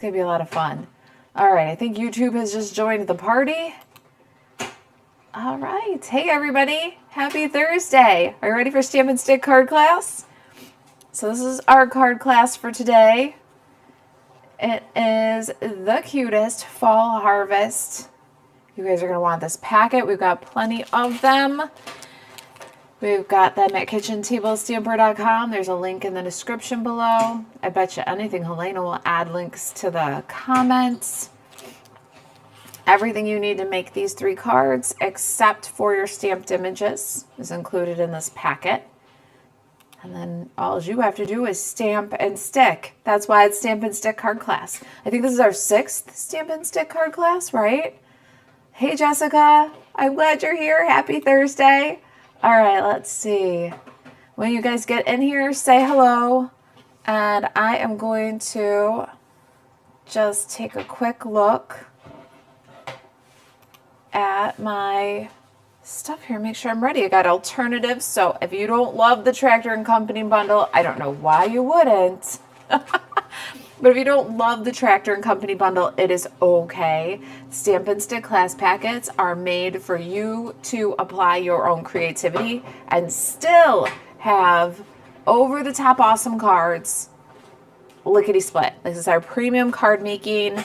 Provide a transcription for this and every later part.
going to be a lot of fun. All right, I think YouTube has just joined the party. All right. Hey, everybody. Happy Thursday. Are you ready for Stamp and Stick card class? So this is our card class for today. It is the cutest fall harvest. You guys are going to want this packet. We've got plenty of them. We've got them at kitchentablestamper.com. There's a link in the description below. I bet you anything, Helena will add links to the comments. Everything you need to make these 3 cards, except for your stamped images, is included in this packet. And then all you have to do is stamp and stick. That's why it's Stamp and Stick card class. I think this is our 6th Stamp and Stick card class, right? Hey, Jessica. I'm glad you're here. Happy Thursday. All right, let's see. When you guys get in here, say hello. And I am going to just take a quick look at my stuff here, make sure I'm ready. I got alternatives, so if you don't love the Tractor and Company bundle, I don't know why you wouldn't. But if you don't love the Tractor and Company bundle, it is okay. Stamp and Stick class packets are made for you to apply your own creativity and still have over-the-top awesome cards, lickety-split. This is our premium card making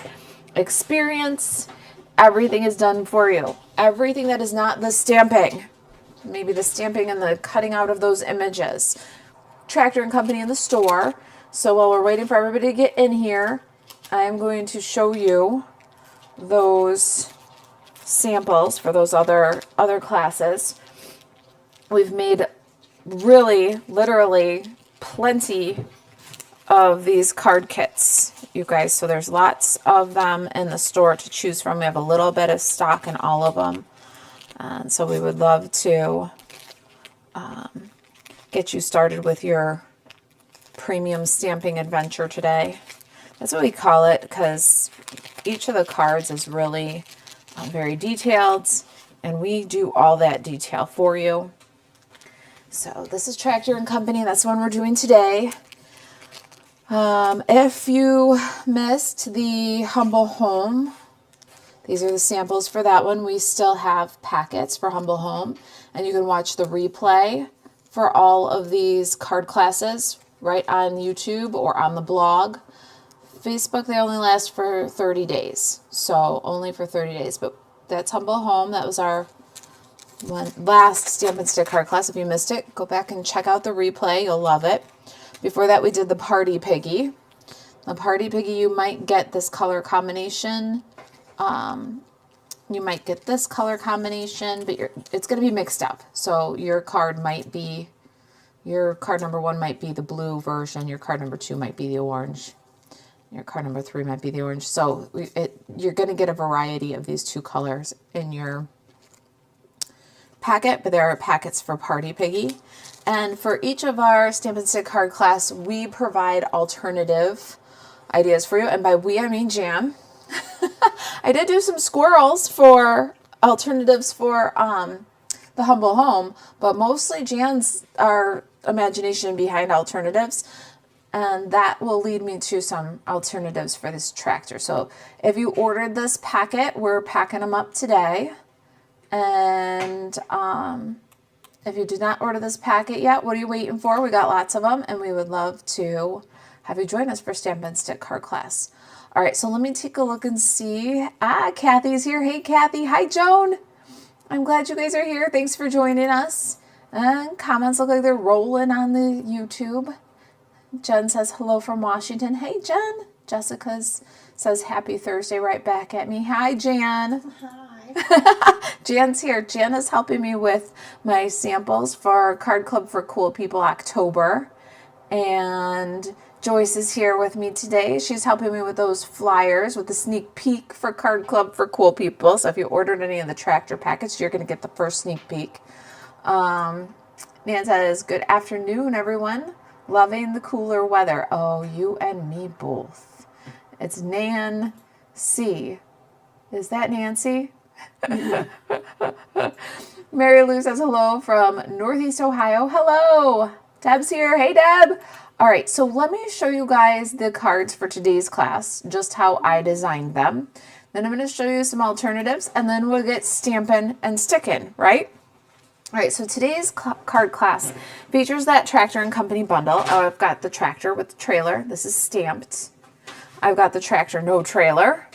experience. Everything is done for you. Everything that is not the stamping, maybe the stamping and the cutting out of those images. Tractor and Company in the store. So while we're waiting for everybody to get in here, I'm going to show you those samples for those other classes. We've made really, literally plenty of these card kits, you guys. So there's lots of them in the store to choose from. We have a little bit of stock in all of them. And so we would love to get you started with your premium stamping adventure today. That's what we call it, because each of the cards is really very detailed, and we do all that detail for you. So this is Tractor and Company. That's the one we're doing today. If you missed the Humble Home, these are the samples for that one. We still have packets for Humble Home, and you can watch the replay for all of these card classes right on YouTube or on the blog. Facebook, they only last for 30 days, so only for 30 days, but that's Humble Home. That was our last Stamp and Stick card class. If you missed it, go back and check out the replay. You'll love it. Before that, we did the Party Piggy. The Party Piggy, you might get this color combination. You might get this color combination, but it's going to be mixed up. So your card number 1 might be the blue version. Your card number 2 might be the orange. Your card number 3 might be the orange. So you're going to get a variety of these 2 colors in your packet, but there are packets for Party Piggy. And for each of our Stamp and Stick card class, we provide alternative ideas for you. And by we, I mean Jan. I did do some squirrels for alternatives for the Humble Home, but mostly Jan's our imagination behind alternatives. And that will lead me to some alternatives for this tractor. So if you ordered this packet, we're packing them up today. And if you did not order this packet yet, what are you waiting for? We got lots of them, and we would love to have you join us for Stamp and Stick card class. All right, so let me take a look and see. Kathy's here. Hey, Kathy. Hi, Joan. I'm glad you guys are here. Thanks for joining us. And comments look like they're rolling on the YouTube. Jen says hello from Washington. Hey, Jen. Jessica says happy Thursday right back at me. Hi, Jan. Hi. Jan's here. Jan is helping me with my samples for Card Club for Cool People October. And Joyce is here with me today. She's helping me with those flyers with the sneak peek for Card Club for Cool People. So if you ordered any of the tractor packets, you're going to get the first sneak peek. Nan says, good afternoon, everyone. Loving the cooler weather. Oh, you and me both. It's Nancy. Is that Nancy? Mary Lou says hello from Northeast Ohio. Hello. Deb's here. Hey, Deb. All right, so let me show you guys the cards for today's class, just how I designed them. Then I'm going to show you some alternatives, and then we'll get stamping and sticking, right? All right, so today's card class features that Tractor and Company bundle. Oh, I've got the tractor with the trailer. This is stamped. I've got the tractor, no trailer.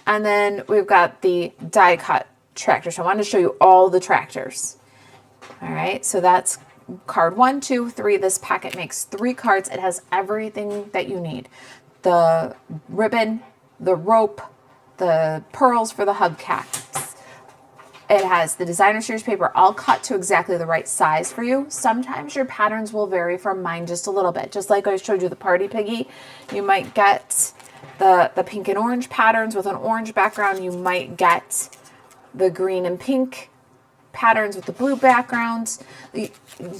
And then we've got the die cut tractor. So I wanted to show you all the tractors. All right, so that's card 1, 2, 3. This packet makes 3 cards. It has everything that you need. The ribbon, the rope, the pearls for the hubcaps. It has the designer series paper all cut to exactly the right size for you. Sometimes your patterns will vary from mine just a little bit. Just like I showed you the party piggy, you might get the pink and orange patterns with an orange background. You might get the green and pink patterns with the blue backgrounds.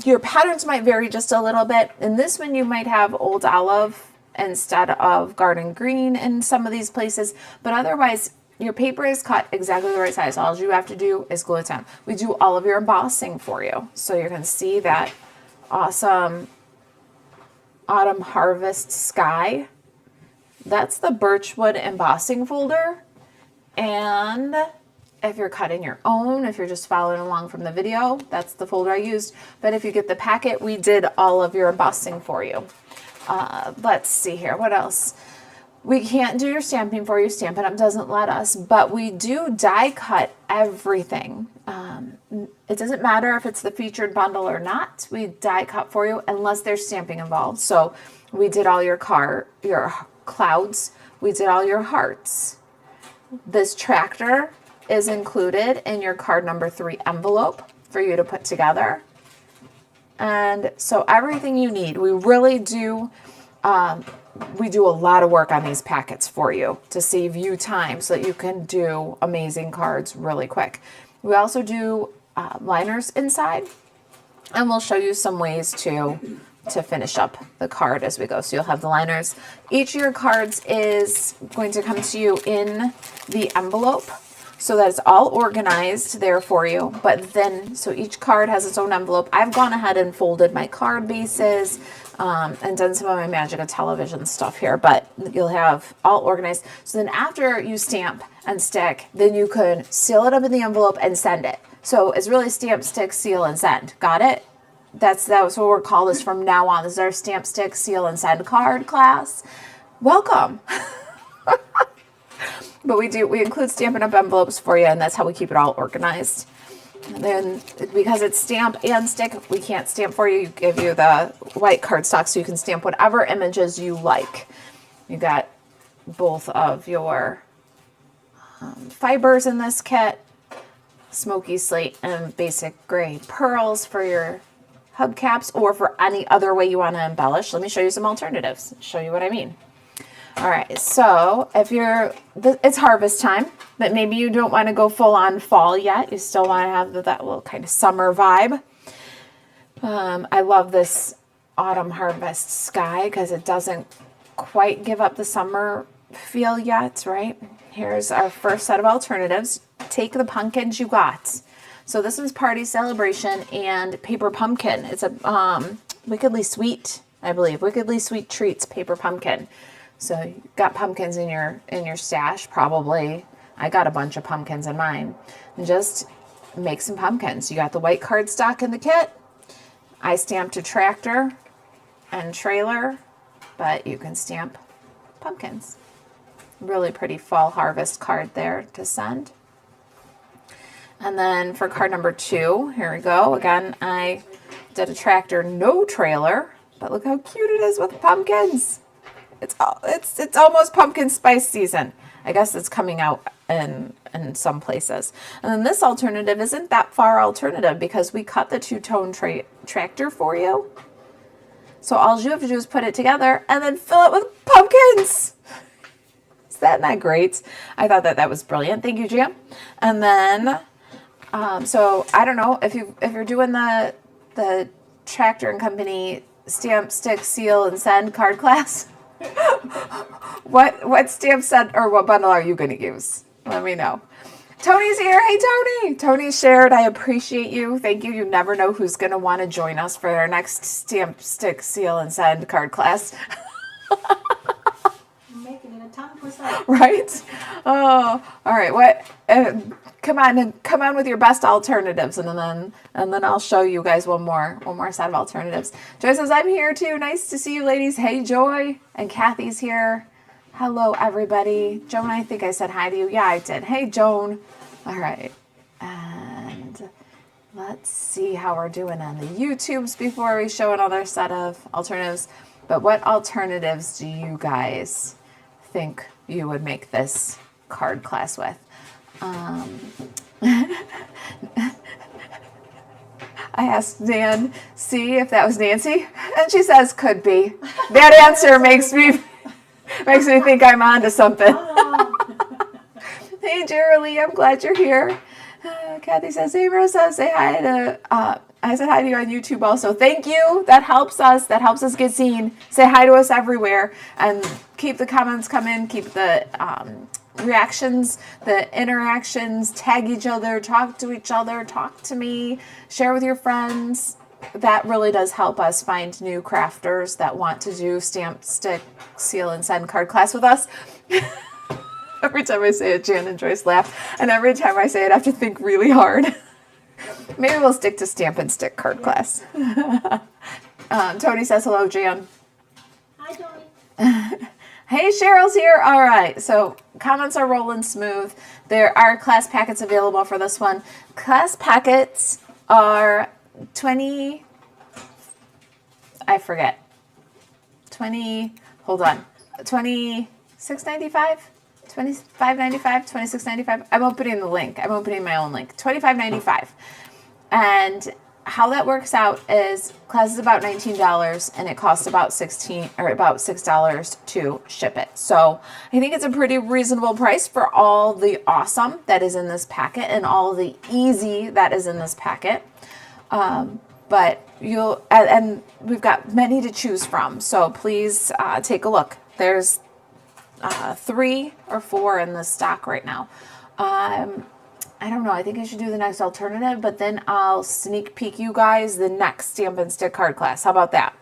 Your patterns might vary just a little bit. In this one, you might have old olive instead of garden green in some of these places, but otherwise your paper is cut exactly the right size. All you have to do is glue it down. We do all of your embossing for you. So you can see that awesome autumn harvest sky. That's the birchwood embossing folder. And if you're cutting your own, if you're just following along from the video, that's the folder I used. But if you get the packet, we did all of your embossing for you. Let's see here. What else? We can't do your stamping for you. Stampin' Up doesn't let us, but we do die cut everything. It doesn't matter if it's the featured bundle or not. We die cut for you unless there's stamping involved. So we did all your clouds. We did all your hearts. This tractor is included in your card number 3 envelope for you to put together. And so everything you need, we really do, we do a lot of work on these packets for you to save you time so that you can do amazing cards really quick. We also do liners inside, and we'll show you some ways to finish up the card as we go. So you'll have the liners. Each of your cards is going to come to you in the envelope, so that it's all organized there for you. But then, so each card has its own envelope. I've gone ahead and folded my card bases and done some of my Magic of Television stuff here, but you'll have all organized. So then after you stamp and stick, then you can seal it up in the envelope and send it. So it's really stamp, stick, seal, and send. Got it? That's what we're called this from now on. This is our stamp, stick, seal, and send card class. Welcome. But we include Stampin' Up envelopes for you, and that's how we keep it all organized. And then because it's stamp and stick, we can't stamp for you. Give you the white cardstock so you can stamp whatever images you like. You got both of your fibers in this kit, smoky slate and basic gray pearls for your hubcaps, or for any other way you want to embellish. Let me show you some alternatives, show you what I mean. All right, so if it's harvest time, but maybe you don't want to go full on fall yet. You still want to have that little kind of summer vibe. I love this autumn harvest sky because it doesn't quite give up the summer feel yet, right? Here's our first set of alternatives. Take the pumpkins you got. So this one's Party Celebration and Paper Pumpkin. It's a Wickedly Sweet, I believe. Wickedly Sweet Treats Paper Pumpkin. So you got pumpkins in your stash, probably. I got a bunch of pumpkins in mine. And just make some pumpkins. You got the white cardstock in the kit. I stamped a tractor and trailer, but you can stamp pumpkins. Really pretty fall harvest card there to send. And then for card number 2, here we go. Again, I did a tractor, no trailer, but look how cute it is with pumpkins. It's almost pumpkin spice season. I guess it's coming out in some places. And then this alternative isn't that far alternative because we cut the 2-tone tractor for you. So all you have to do is put it together and then fill it with pumpkins. Is that not great? I thought that was brilliant. Thank you, Jam. And then, so I don't know if you're doing the Tractor and Company stamp, stick, seal, and send card class. What stamp set or what bundle are you going to use? Let me know. Tony's here. Hey, Tony. Tony shared. I appreciate you. Thank you. You never know who's going to want to join us for our next stamp, stick, seal, and send card class. I'm making it a tongue twister. Right? Oh, all right. What? Come on with your best alternatives, and then I'll show you guys one more set of alternatives. Joy says, I'm here too. Nice to see you, ladies. Hey, Joy. And Kathy's here. Hello, everybody. Joan, I think I said hi to you. Yeah, I did. Hey, Joan. All right. And let's see how we're doing on the YouTubes before we show another set of alternatives. But what alternatives do you guys think you would make this card class with? I asked Nancy if that was Nancy, and she says could be. That answer makes me think I'm onto something. Hey, Jerry, I'm glad you're here. Kathy says, hey, Marissa, say hi to, I said hi to you on YouTube also. Thank you. That helps us. That helps us get seen. Say hi to us everywhere. And keep the comments coming. Keep the reactions, the interactions. Tag each other. Talk to each other. Talk to me. Share with your friends. That really does help us find new crafters that want to do stamp, stick, seal, and send card class with us. Every time I say it, Jan and Joyce laugh. And every time I say it, I have to think really hard. Maybe we'll stick to stamp and stick card class. Tony says hello, Jan. Hi, Tony. Hey, Cheryl's here. All right. So comments are rolling smooth. There are class packets available for this one. Class packets are 20, I forget. 20, hold on. 26.95? 25.95, 26.95. I'm opening the link. I'm opening my own link. 25.95. And how that works out is class is about $19 and it costs about $6 to ship it. So I think it's a pretty reasonable price for all the awesome that is in this packet and all the easy that is in this packet. But and we've got many to choose from. So please take a look. There's 3 or 4 in the stock right now. I don't know. I think I should do the next alternative, but then I'll sneak peek you guys the next stamp and stick card class. How about that?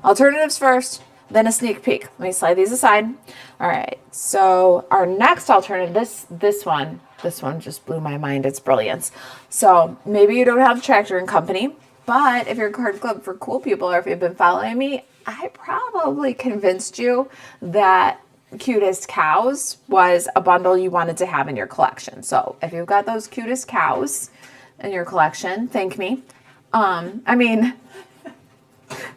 Alternatives first, then a sneak peek. Let me slide these aside. All right. So our next alternative, this one just blew my mind. It's brilliance. So maybe you don't have Tractor and Company, but if you're a card club for cool people, or if you've been following me, I probably convinced you that Cutest Cows was a bundle you wanted to have in your collection. So if you've got those Cutest Cows in your collection, thank me.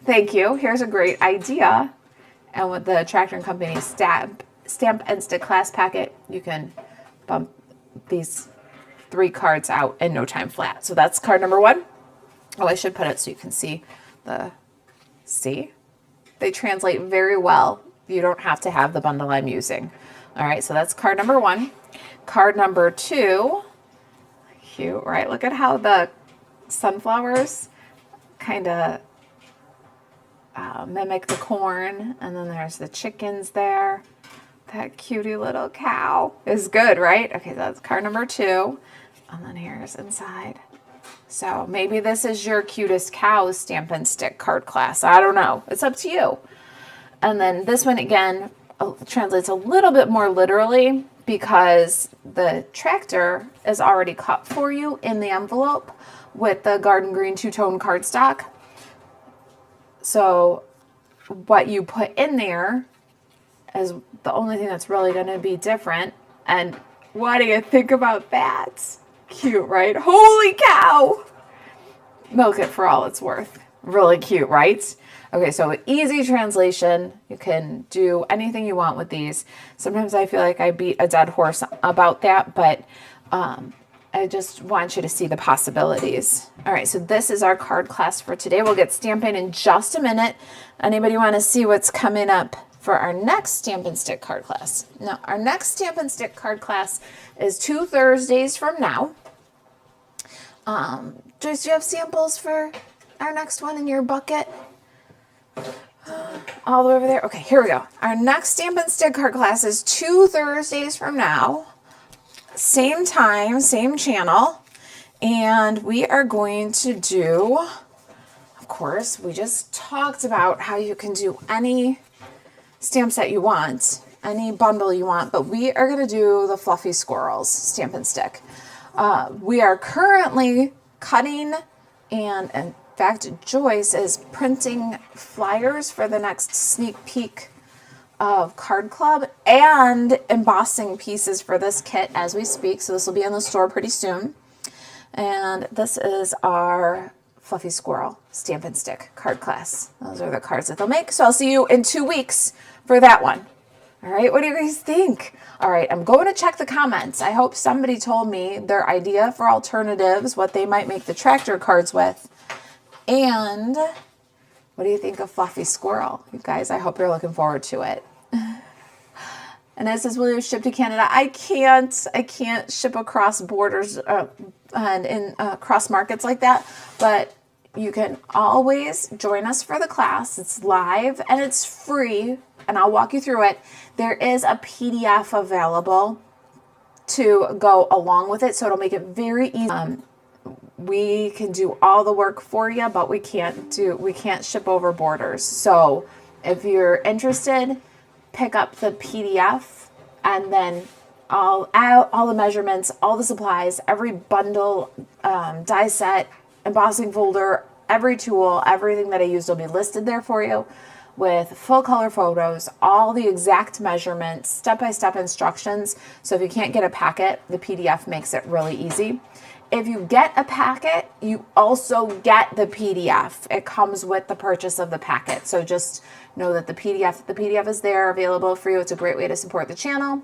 Thank you. Here's a great idea. And with the Tractor and Company stamp and stick class packet, you can bump these 3 cards out in no time flat. So that's card number 1. Oh, I should put it so you can see they translate very well. You don't have to have the bundle I'm using. All right, so that's card number 1. Card number 2, cute, right? Look at how the sunflowers kind of mimic the corn, and then there's the chickens there. That cutie little cow is good, right? Okay, so that's card number 2, and then here's inside. So maybe this is your Cutest Cows stamp and stick card class. I don't know. It's up to you. And then this one, again, translates a little bit more literally because the tractor is already cut for you in the envelope with the garden green 2-tone cardstock. So what you put in there is the only thing that's really going to be different. And what do you think about that? Cute, right? Holy cow! Milk it for all it's worth. Really cute, right? Okay, so easy translation. You can do anything you want with these. Sometimes I feel like I beat a dead horse about that, but I just want you to see the possibilities. All right, so this is our card class for today. We'll get stamping in just a minute. Anybody want to see what's coming up for our next Stamp and Stick card class? Now, our next Stamp and Stick card class is 2 Thursdays from now. Joyce, do you have samples for our next one in your bucket? All the way over there. Okay, here we go. Our next Stamp and Stick card class is 2 Thursdays from now. same time, same channel. And we are going to do, of course, we just talked about how you can do any stamp set you want, any bundle you want, but we are going to do the Fluffy Squirrels Stampin' Stick. We are currently cutting, and in fact, Joyce is printing flyers for the next sneak peek of Card Club and embossing pieces for this kit as we speak. So this will be in the store pretty soon. And this is our Fluffy Squirrel Stampin' Stick card class. Those are the cards that they'll make. So I'll see you in 2 weeks for that one. All right, what do you guys think? All right, I'm going to check the comments. I hope somebody told me their idea for alternatives, what they might make the tractor cards with. And what do you think of Fluffy Squirrel? You guys, I hope you're looking forward to it. And it says, will you ship to Canada? I can't ship across borders and in cross markets like that. But you can always join us for the class. It's live and it's free. And I'll walk you through it. There is a PDF available to go along with it. So it'll make it very easy. We can do all the work for you, but we can't ship over borders. So if you're interested, pick up the PDF and then all the measurements, all the supplies, every bundle, die set, embossing folder, every tool, everything that I used will be listed there for you with full color photos, all the exact measurements, step-by-step instructions. So if you can't get a packet, the PDF makes it really easy. If you get a packet, you also get the PDF. It comes with the purchase of the packet. So just know that the PDF is there available for you. It's a great way to support the channel.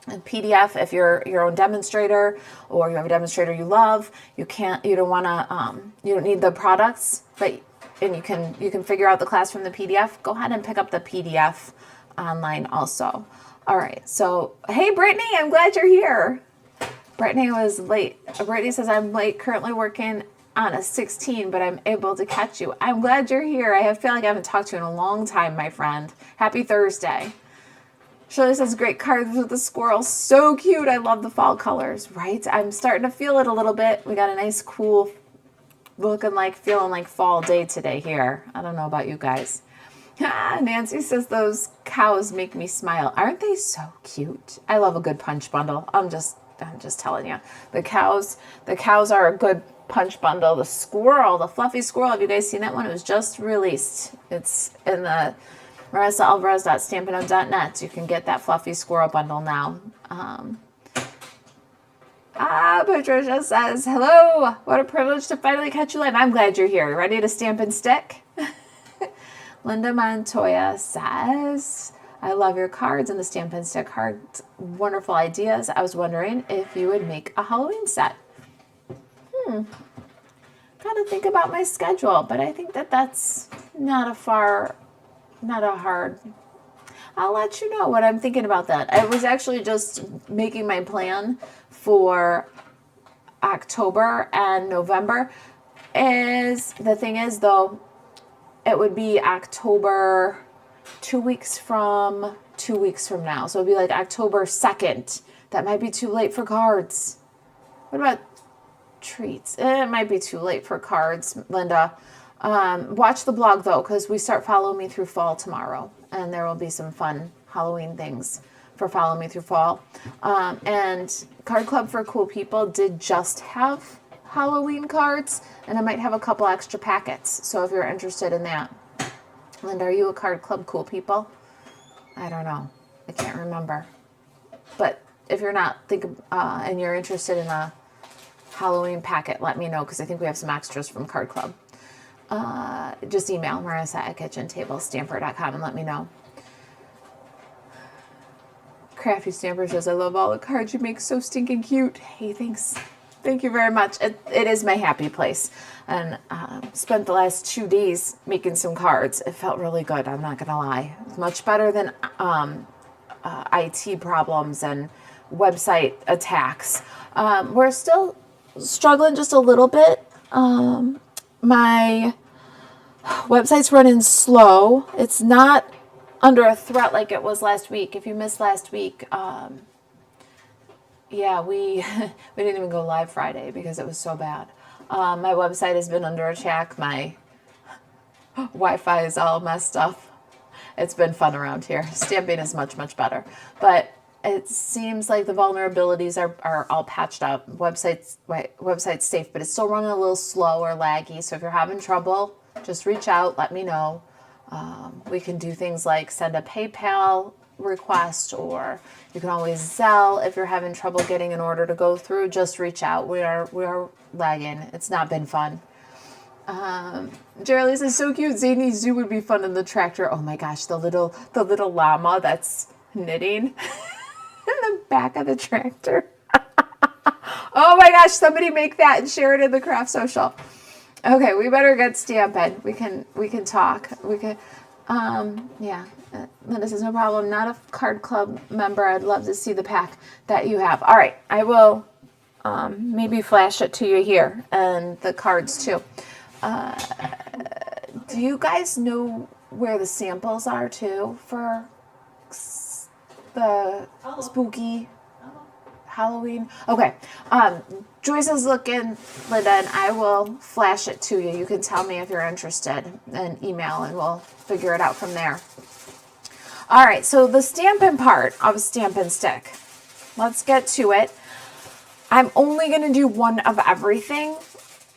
A PDF, if you're your own demonstrator or you have a demonstrator you love, you don't need the products, and you can figure out the class from the PDF. Go ahead and pick up the PDF online also. All right. So, hey, Brittany, I'm glad you're here. Brittany was late. Brittany says, I'm late, currently working on a 16, but I'm able to catch you. I'm glad you're here. I feel like I haven't talked to you in a long time, my friend. Happy Thursday. Shirley says, great cards with the squirrel. So cute. I love the fall colors, right? I'm starting to feel it a little bit. We got a nice, cool, feeling like fall day today here. I don't know about you guys. Nancy says, those cows make me smile. Aren't they so cute? I love a good punch bundle. I'm just telling you. The cows are a good punch bundle. The squirrel, the fluffy squirrel, have you guys seen that one? It was just released. It's in the MarisaAlvarez.stampinup.net. You can get that fluffy squirrel bundle now. Patricia says, hello. What a privilege to finally catch you live. I'm glad you're here. Ready to stamp and stick? Linda Montoya says, I love your cards and the Stampin' Stick cards. Wonderful ideas. I was wondering if you would make a Halloween set. Gotta think about my schedule, but I think that's not a hard. I'll let you know what I'm thinking about that. I was actually just making my plan for October and November. The thing is, though, it would be October 2 weeks from now. So it'd be like October 2nd. That might be too late for cards. What about treats? It might be too late for cards, Linda. Watch the blog, though, because we start Follow Me Through Fall tomorrow. And there will be some fun Halloween things for Follow Me Through Fall. And Card Club for Cool People did just have Halloween cards. And I might have a couple extra packets. So if you're interested in that. Linda, are you a Card Club Cool People? I don't know. I can't remember. But if you're not, and you're interested in a Halloween packet, let me know, because I think we have some extras from Card Club. Just email marissa@kitchentablestamper.com and let me know. Crafty Stamper says, I love all the cards you make, so stinking cute. Hey, thanks. Thank you very much. It is my happy place. And spent the last 2 days making some cards. It felt really good, I'm not going to lie. It's much better than IT problems and website attacks. We're still struggling just a little bit. My website's running slow. It's not under a threat like it was last week. If you missed last week, Yeah, we we didn't even go live Friday because it was so bad. My website has been under attack. My Wi-Fi is all messed up. It's been fun around here. Stamping is much, much better. But it seems like the vulnerabilities are all patched up. Website's safe, but it's still running a little slow or laggy. So if you're having trouble, just reach out, let me know. We can do things like send a PayPal request, or you can always Zelle if you're having trouble getting an order to go through. Just reach out. We are lagging. It's not been fun. Jerry says, so cute. Zany Zoo would be fun in the tractor. Oh my gosh, the little llama that's knitting in the back of the tractor. Oh my gosh, somebody make that and share it in the craft social. Okay, we better get stamping. We can talk. We can yeah. Linda says, no problem. Not a card club member. I'd love to see the pack that you have. All right, I will maybe flash it to you here, and the cards too. Do you guys know where the samples are too for the spooky Halloween? Okay. Joyce is looking, Linda, and I will flash it to you. You can tell me if you're interested and email, and we'll figure it out from there. All right, so the stamping part of Stampin' Stick. Let's get to it. I'm only going to do one of everything.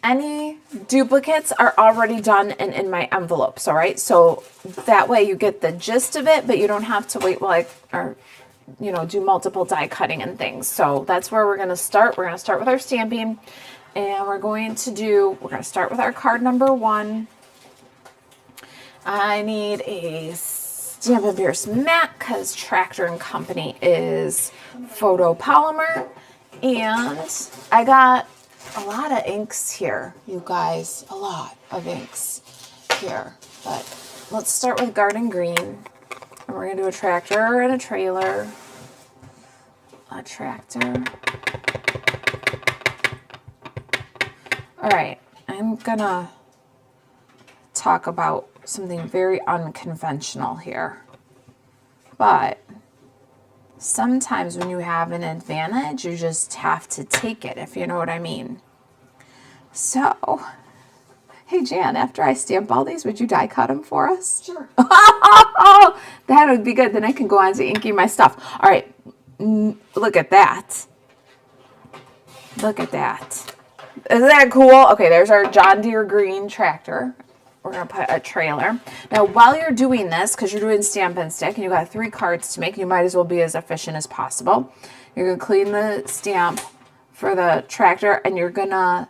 Any duplicates are already done and in my envelopes, all right? So that way you get the gist of it, but you don't have to wait while do multiple die cutting and things. So that's where we're going to start. We're going to start with our stamping, and we're going to start with our card number 1. I need a Stampin' Pierce matte because Tractor & Company is photopolymer, and I got a lot of inks here, you guys. A lot of inks here. But let's start with Garden Green. And we're going to do a tractor and a trailer. A tractor. All right. I'm going to talk about something very unconventional here. But sometimes when you have an advantage, you just have to take it, if you know what I mean. So, hey Jan, after I stamp all these, would you die cut them for us? Sure. That would be good. Then I can go on to inking my stuff. All right, look at that. Look at that. Isn't that cool? Okay, there's our John Deere green tractor. We're going to put a trailer. Now, while you're doing this, because you're doing Stampin' Stick, and you've got 3 cards to make, you might as well be as efficient as possible. You're going to clean the stamp for the tractor, and you're going to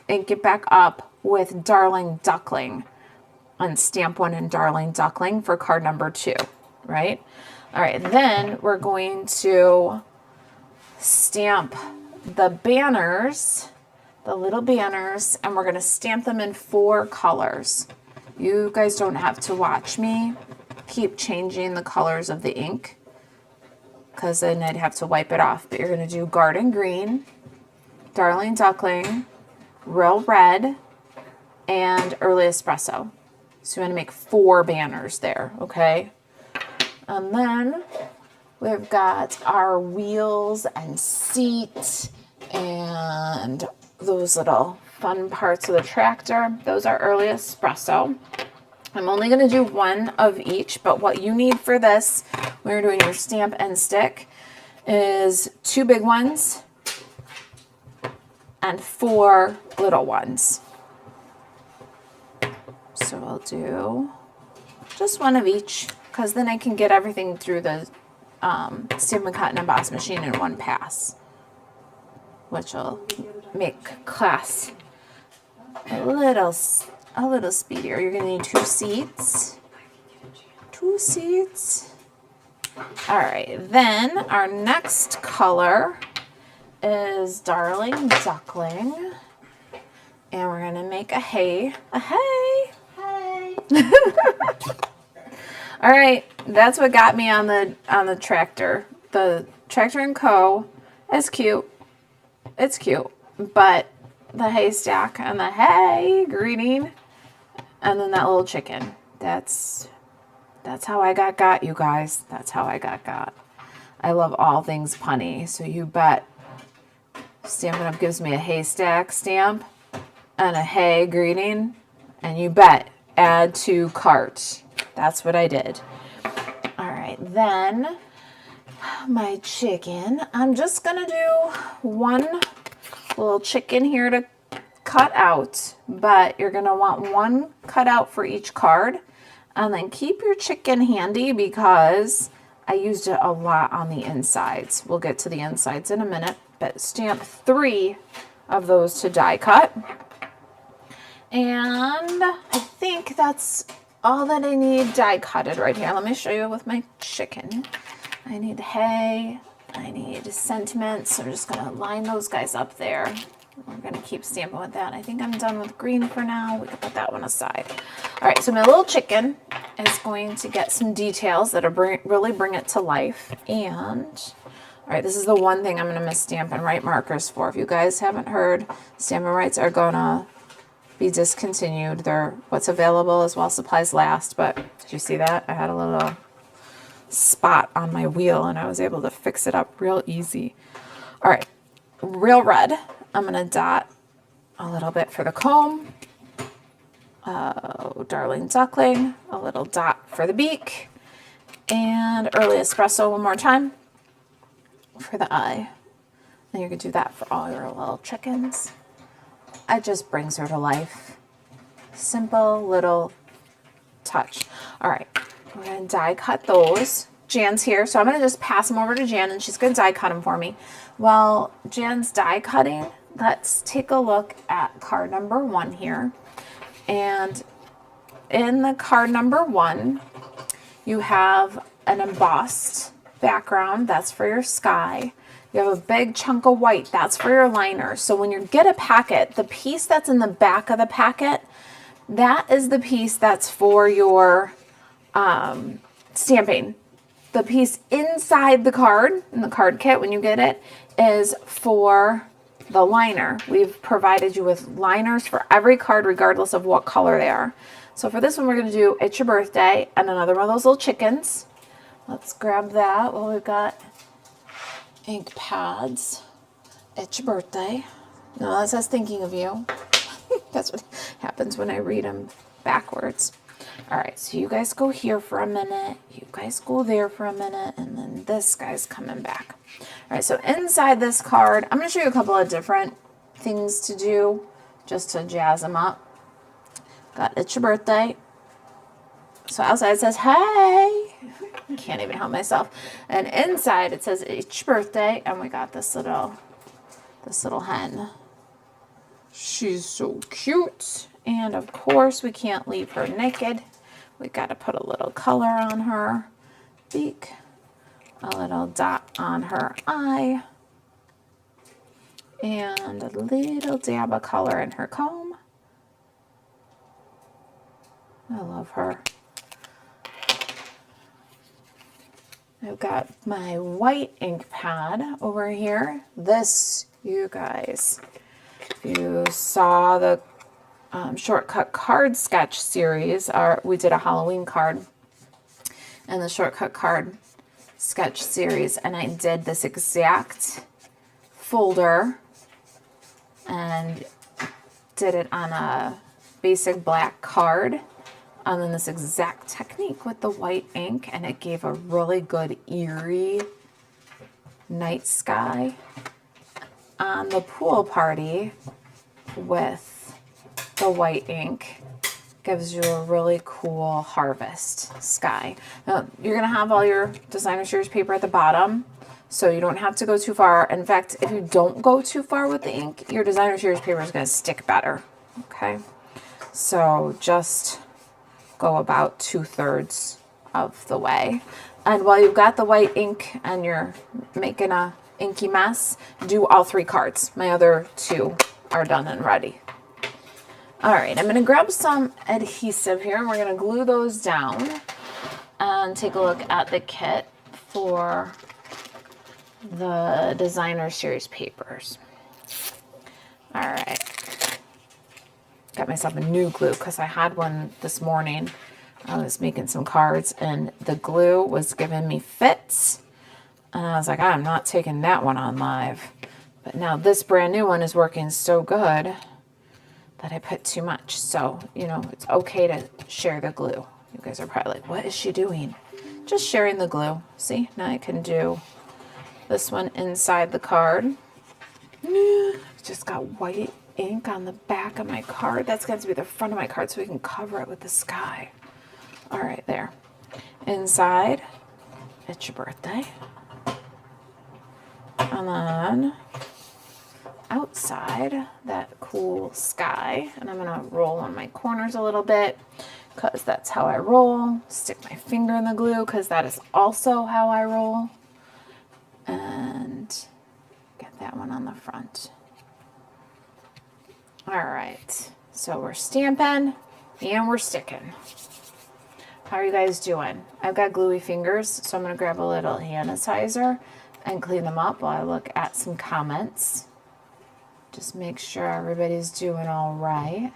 ink it back up with Darling Duckling on Stamp 1 and Darling Duckling for card number 2, right? All right, then we're going to stamp the banners, the little banners, and we're going to stamp them in 4 colors. You guys don't have to watch me keep changing the colors of the ink, because then I'd have to wipe it off. But you're going to do Garden Green, Darling Duckling, Real Red, and Early Espresso. So you want to make 4 banners there, okay? And then we've got our wheels and seat and those little fun parts of the tractor. Those are Early Espresso. I'm only going to do 1 of each, but what you need for this, when you're doing your stamp and stick, is 2 big ones and 4 little ones. So I'll do just 1 of each, because then I can get everything through the Stampin' Cut and Emboss machine in 1 pass, which will make class a little speedier. You're going to need 2 seats. 2 seats. All right, then our next color is Darling Duckling, and we're going to make a hay. A hay. Hey. All right, that's what got me on the tractor. The Tractor & Co. is cute. It's cute, but the haystack and the hay greeting, and then that little chicken. That's how I got, you guys. That's how I got. I love all things punny, so you bet Stampin' Up! Gives me a haystack stamp and a hay greeting, and you bet, add to cart. That's what I did. All right, then my chicken. I'm just gonna do one little chicken here to cut out, but you're gonna want one cut out for each card, and then keep your chicken handy because I used it a lot on the insides. We'll get to the insides in a minute, but stamp 3 of those to die cut. And I think that's all that I need die cutted right here. Let me show you with my chicken. I need hay, I need sentiments, so I'm just gonna line those guys up there. We're gonna keep stamping with that. I think I'm done with green for now. We can put that one aside. All right, so my little chicken is going to get some details that'll really bring it to life. And, all right, this is the one thing I'm gonna miss Stampin' Right markers for. If you guys haven't heard, Stampin' Rights are gonna be discontinued. They're what's available as while supplies last, but did you see that? I had a little spot on my wheel and I was able to fix it up real easy. All right, real red. I'm gonna dot a little bit for the comb. Oh, darling duckling. A little dot for the beak. And early espresso one more time for the eye. And you can do that for all your little chickens. It just brings her to life. Simple little touch. All right, we're gonna die cut those. Jan's here, so I'm gonna just pass them over to Jan and she's gonna die cut them for me. While Jan's die cutting, let's take a look at card number 1 here. And in the card number 1, you have an embossed background. That's for your sky. You have a big chunk of white. That's for your liner. So when you get a packet, the piece that's in the back of the packet, that is the piece that's for your stamping. The piece inside the card, in the card kit when you get it, is for the liner. We've provided you with liners for every card regardless of what color they are. So for this one we're going to do It's Your Birthday and another one of those little chickens. Let's grab that. Well, we've got ink pads. It's your birthday. No, that says thinking of you. That's what happens when I read them backwards. All right, so you guys go here for a minute. You guys go there for a minute. And then this guy's coming back. All right, so inside this card, I'm going to show you a couple of different things to do just to jazz them up. Got It's Your Birthday. So outside it says, hey. Can't even help myself. And inside it says It's Your Birthday. And we got this little hen. She's so cute. And of course we can't leave her naked. We got to put a little color on her beak. A little dot on her eye. And a little dab of color in her comb. I love her. I've got my white ink pad over here. This, you guys, if you saw the shortcut card sketch series, we did a Halloween card in the shortcut card sketch series, and I did this exact folder and did it on a basic black card. And then this exact technique with the white ink, and it gave a really good eerie night sky on the pool party with the white ink. Gives you a really cool harvest sky. Now, you're going to have all your designer series paper at the bottom, so you don't have to go too far. In fact, if you don't go too far with the ink, your designer series paper is going to stick better. Okay? So just go about 2/3 of the way. And while you've got the white ink and you're making a inky mess, do all 3 cards. My other 2 are done and ready. All right, I'm gonna grab some adhesive here and we're gonna glue those down and take a look at the kit for the designer series papers. All right. Got myself a new glue because I had one this morning. I was making some cards and the glue was giving me fits. And I was like, I'm not taking that one on live. But now this brand new one is working so good that I put too much. So, you know, it's okay to share the glue. You guys are probably like, what is she doing? Just sharing the glue. See, now I can do this one inside the card. Just got white ink on the back of my card. That's going to be the front of my card so we can cover it with the sky. All right, there. Inside, it's your birthday. And then outside, that cool sky. And I'm going to roll on my corners a little bit because that's how I roll. Stick my finger in the glue because that is also how I roll. And get that one on the front. All right, so we're stamping and we're sticking. How are you guys doing? I've got gluey fingers, so I'm going to grab a little hand sanitizer and clean them up while I look at some comments. Just make sure everybody's doing all right.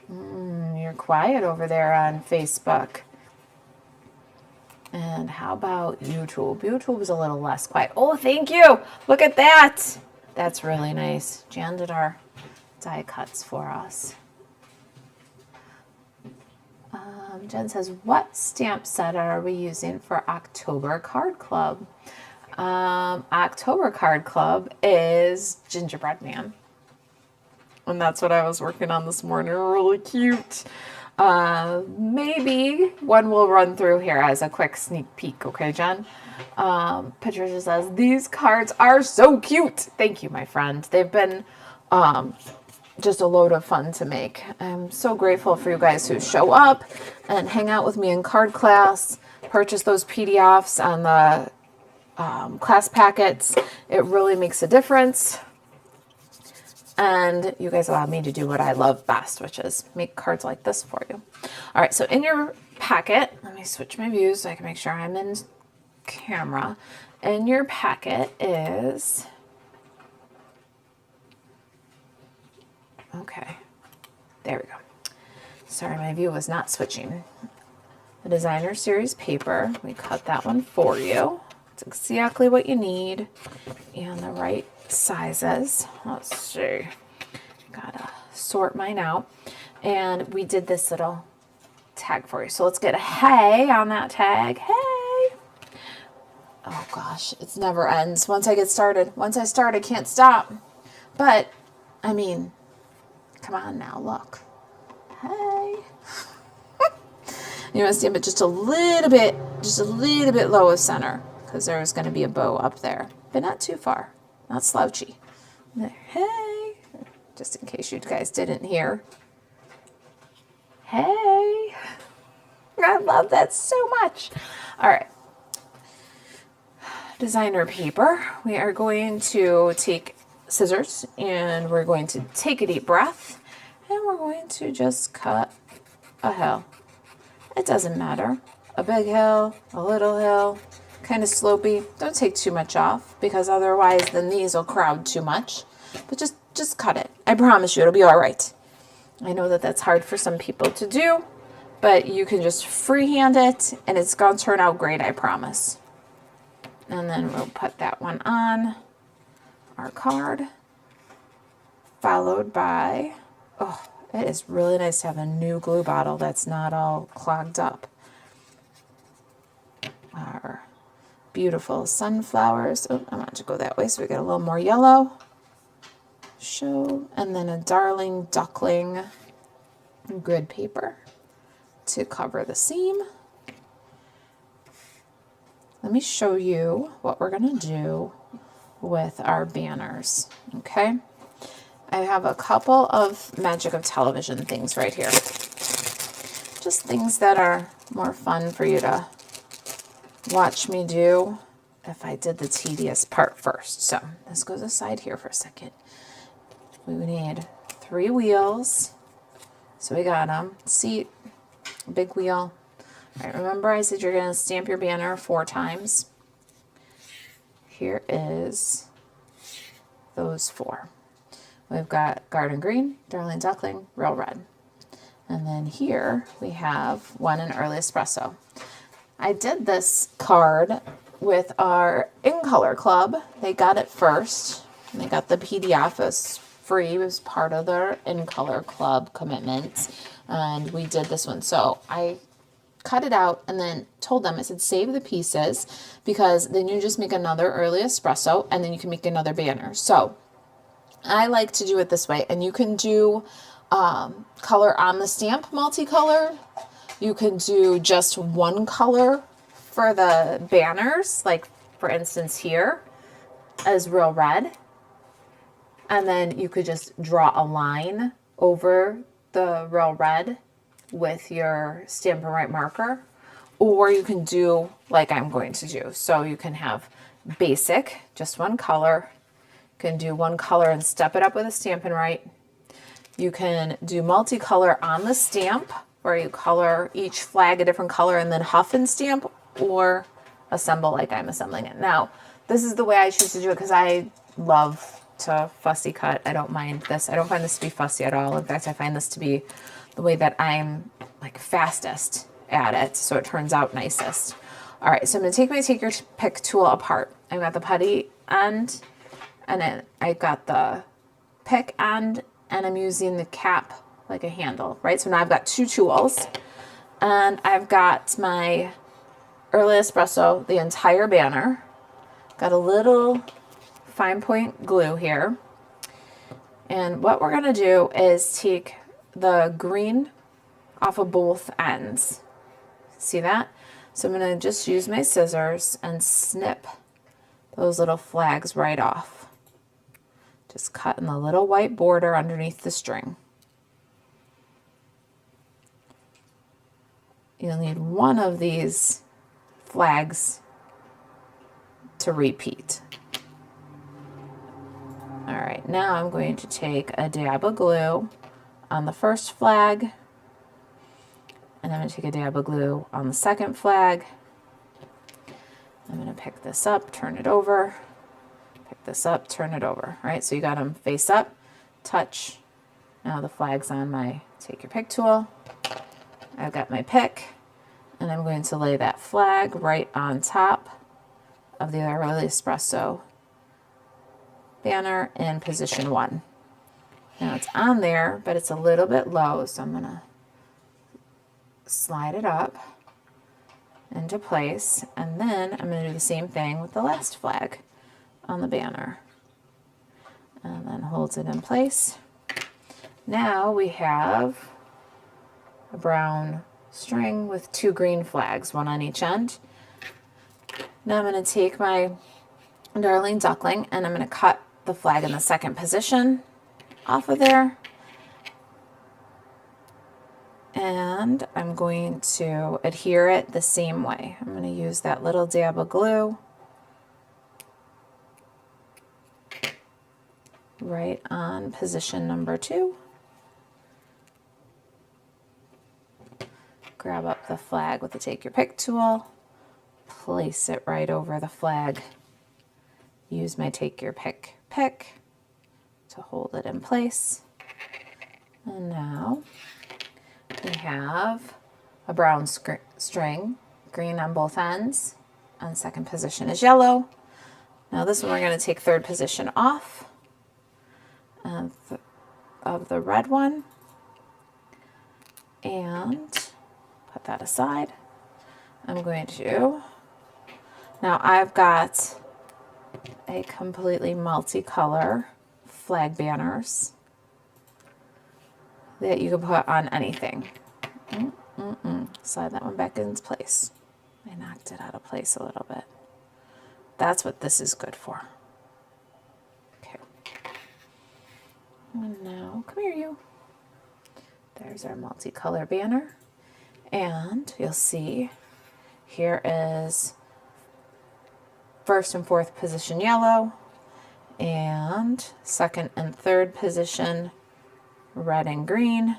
You're quiet over there on Facebook. And how about YouTube? YouTube is a little less quiet. Oh, thank you. Look at that. That's really nice. Jan did our die cuts for us. Jen says, what stamp set are we using for October Card Club? October Card Club is Gingerbread Man. And that's what I was working on this morning. Really cute. Maybe one will run through here as a quick sneak peek. Okay, Jen? Patricia says, these cards are so cute. Thank you, my friend. They've been just a load of fun to make. I'm so grateful for you guys who show up and hang out with me in card class, purchase those PDFs on the class packets. It really makes a difference. And you guys allow me to do what I love best, which is make cards like this for you. All right, so in your packet, let me switch my views so I can make sure I'm in camera. In your packet is, okay, there we go. Sorry, my view was not switching. The Designer Series paper, we cut that one for you. It's exactly what you need and the right sizes. Let's see. Gotta sort mine out. And we did this little tag for you. So let's get a hey on that tag. Hey. Oh gosh, it never ends. Once I get started. Once I start, I can't stop. But, I mean, come on now, look. Hey. You want to stamp it just a little bit low of center because there's going to be a bow up there, but not too far. Not slouchy. There. Hey. Just in case you guys didn't hear. Hey. I love that so much. All right. Designer paper. We are going to take scissors and we're going to take a deep breath and we're going to just cut a hill. It doesn't matter. A big hill, a little hill, kind of slopey. Don't take too much off because otherwise the knees will crowd too much. But just cut it. I promise you it'll be all right. I know that that's hard for some people to do, but you can just freehand it and it's going to turn out great, I promise. And then we'll put that one on our card, followed by, oh, it is really nice to have a new glue bottle that's not all clogged up. Our beautiful sunflowers. Oh, I want to go that way so we get a little more yellow. Show, and then a darling duckling grid paper to cover the seam. Let me show you what we're going to do with our banners, okay? I have a couple of Magic of Television things right here. Just things that are more fun for you to watch me do if I did the tedious part first. So this goes aside here for a second. We need 3 wheels. So we got them. Seat, a big wheel. All right, remember I said you're going to stamp your banner 4 times. Here is those 4. We've got Garden Green, Darling Duckling, Real Red. And then here we have one in Early Espresso. I did this card with our In Color Club. They got it first. And they got the PDF as free as part of their In Color Club commitment. And we did this one. So I cut it out and then told them, I said, save the pieces, because then you just make another early espresso and then you can make another banner. So I like to do it this way. And you can do color on the stamp multicolor. You can do just one color for the banners, like for instance here as real red. And then you could just draw a line over the real red with your Stampin' Right marker. Or you can do like I'm going to do. So you can have basic, just one color. You can do one color and step it up with a Stampin' Right. You can do multicolor on the stamp, where you color each flag a different color and then huff and stamp, or assemble like I'm assembling it. Now, this is the way I choose to do it because I love to fussy cut. I don't mind this. I don't find this to be fussy at all. In fact, I find this to be the way that I'm like fastest at it, so it turns out nicest. All right, so I'm gonna take my Take Your Pick tool apart. I've got the putty end, and then I got the pick end, and I'm using the cap like a handle, right? So now I've got two tools, and I've got my Early Espresso, the entire banner. Got a little fine point glue here. And what we're gonna do is take the green off of both ends. See that? So I'm gonna just use my scissors and snip those little flags right off. Just cutting the little white border underneath the string. You'll need one of these flags to repeat. All right, now I'm going to take a dab of glue on the first flag, and I'm going to take a dab of glue on the second flag. I'm going to pick this up, turn it over, pick this up, turn it over. All right, so you got them face up, touch. Now the flag's on my Take Your Pick tool. I've got my pick, and I'm going to lay that flag right on top of the Early Espresso banner in position 1. Now it's on there, but it's a little bit low, so I'm gonna slide it up into place, and then I'm gonna do the same thing with the last flag on the banner, and then holds it in place. Now we have a brown string with 2 green flags, one on each end. Now I'm going to take my Darling Duckling, and I'm going to cut the flag in the second position off of there. And I'm going to adhere it the same way. I'm going to use that little dab of glue right on position number 2. Grab up the flag with the Take Your Pick tool, place it right over the flag. Use my Take Your Pick pick to hold it in place. And now we have a brown string, green on both ends, and second position is yellow. Now this one we're going to take third position off of the red one and put that aside. I'm going to, now I've got a completely multicolor flag banners that you can put on anything. Slide that one back in its place. I knocked it out of place a little bit. That's what this is good for. Okay. And now, come here you. There's our multicolor banner. And you'll see here is first and fourth position yellow, and second and third position red and green.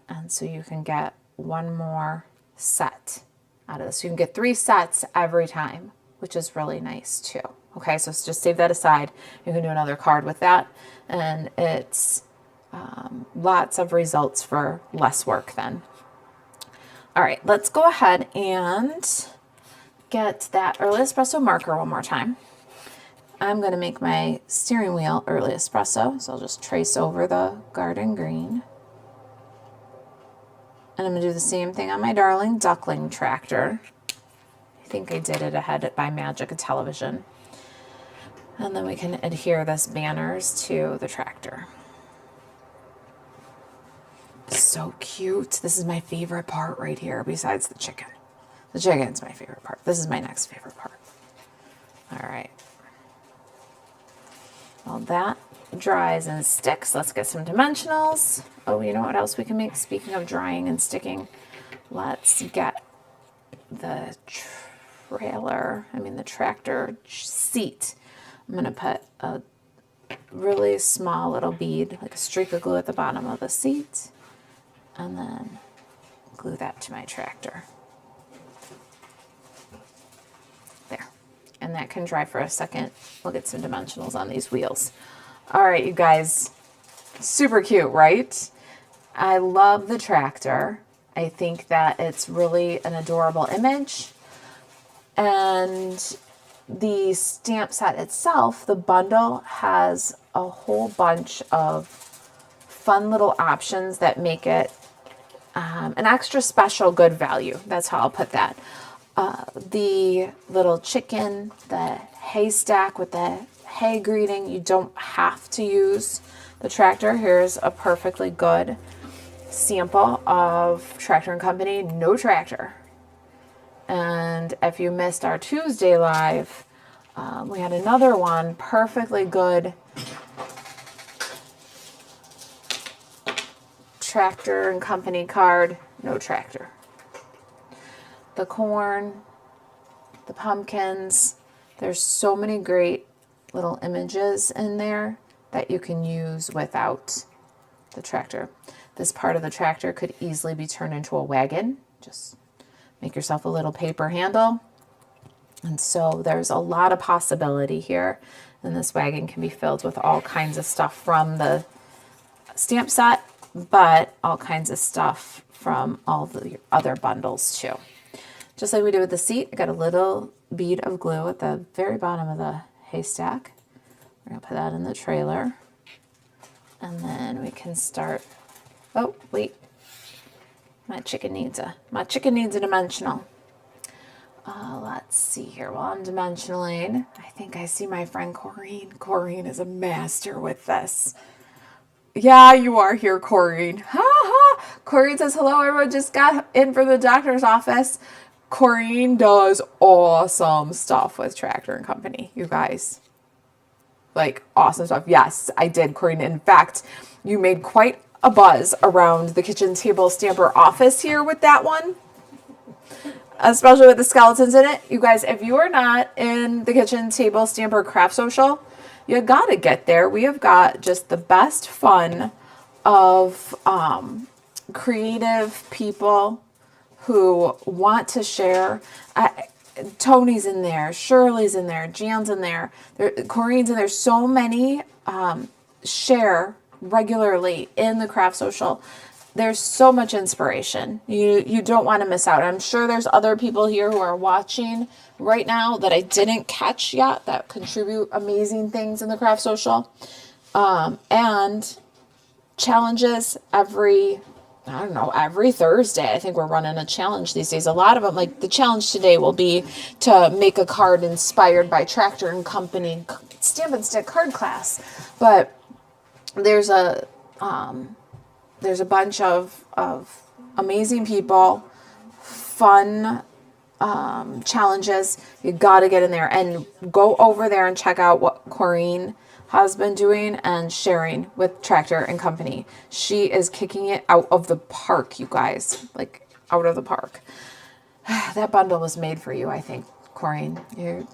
And so you can get one more set out of this. You can get 3 sets every time, which is really nice too. Okay, so just save that aside. You can do another card with that, and it's lots of results for less work then. All right, let's go ahead and get that early espresso marker one more time. I'm going to make my steering wheel early espresso, so I'll just trace over the garden green. And I'm going to do the same thing on my darling duckling tractor. I think I did it ahead by magic of television. And then we can adhere this banners to the tractor. So cute. This is my favorite part right here, besides the chicken. The chicken's my favorite part. This is my next favorite part. All right. Well, that dries and sticks. Let's get some dimensionals. Oh, you know what else we can make? Speaking of drying and sticking, let's get the the tractor seat. I'm going to put a really small little bead, like a streak of glue at the bottom of the seat, and then glue that to my tractor. There. And that can dry for a second. We'll get some dimensionals on these wheels. All right, you guys. Super cute, right? I love the tractor. I think that it's really an adorable image. And the stamp set itself, the bundle, has a whole bunch of fun little options that make it an extra special good value. That's how I'll put that. The little chicken, the haystack with the hay greeting, you don't have to use the tractor. Here's a perfectly good sample of Tractor & Company, no tractor. And if you missed our Tuesday live, we had another one, perfectly good Tractor & Company card, no tractor. The corn, the pumpkins, there's so many great little images in there that you can use without the tractor. This part of the tractor could easily be turned into a wagon. Just make yourself a little paper handle. And so there's a lot of possibility here. And this wagon can be filled with all kinds of stuff from the stamp set, but all kinds of stuff from all the other bundles too. Just like we did with the seat, I got a little bead of glue at the very bottom of the haystack. We're gonna put that in the trailer. And then we can start, oh, wait. My chicken needs a dimensional. Let's see here. While I'm dimensionaling, I think I see my friend Corrine. Corrine is a master with this. Yeah, you are here, Corrine. Ha ha. Corrine says, hello, everyone just got in from the doctor's office. Corrine does awesome stuff with Tractor & Company, you guys. Like, awesome stuff. Yes, I did, Corrine. In fact, you made quite a buzz around the kitchen table stamper office here with that one. Especially with the skeletons in it. You guys, if you are not in the kitchen table stamper craft social, you gotta get there. We have got just the best fun of creative people who want to share. Tony's in there, Shirley's in there, Jan's in there, Corrine's in there. So many share regularly in the craft social. There's so much inspiration. You don't want to miss out. I'm sure there's other people here who are watching right now that I didn't catch yet that contribute amazing things in the craft social. And challenges every Thursday. I think we're running a challenge these days. A lot of them, like the challenge today will be to make a card inspired by Tractor & Company Stamp and Stick card class. But there's a bunch of amazing people, fun challenges. You got to get in there and go over there and check out what Corrine has been doing and sharing with Tractor & Company. She is kicking it out of the park, you guys. Like, out of the park. That bundle was made for you, I think, Corrine.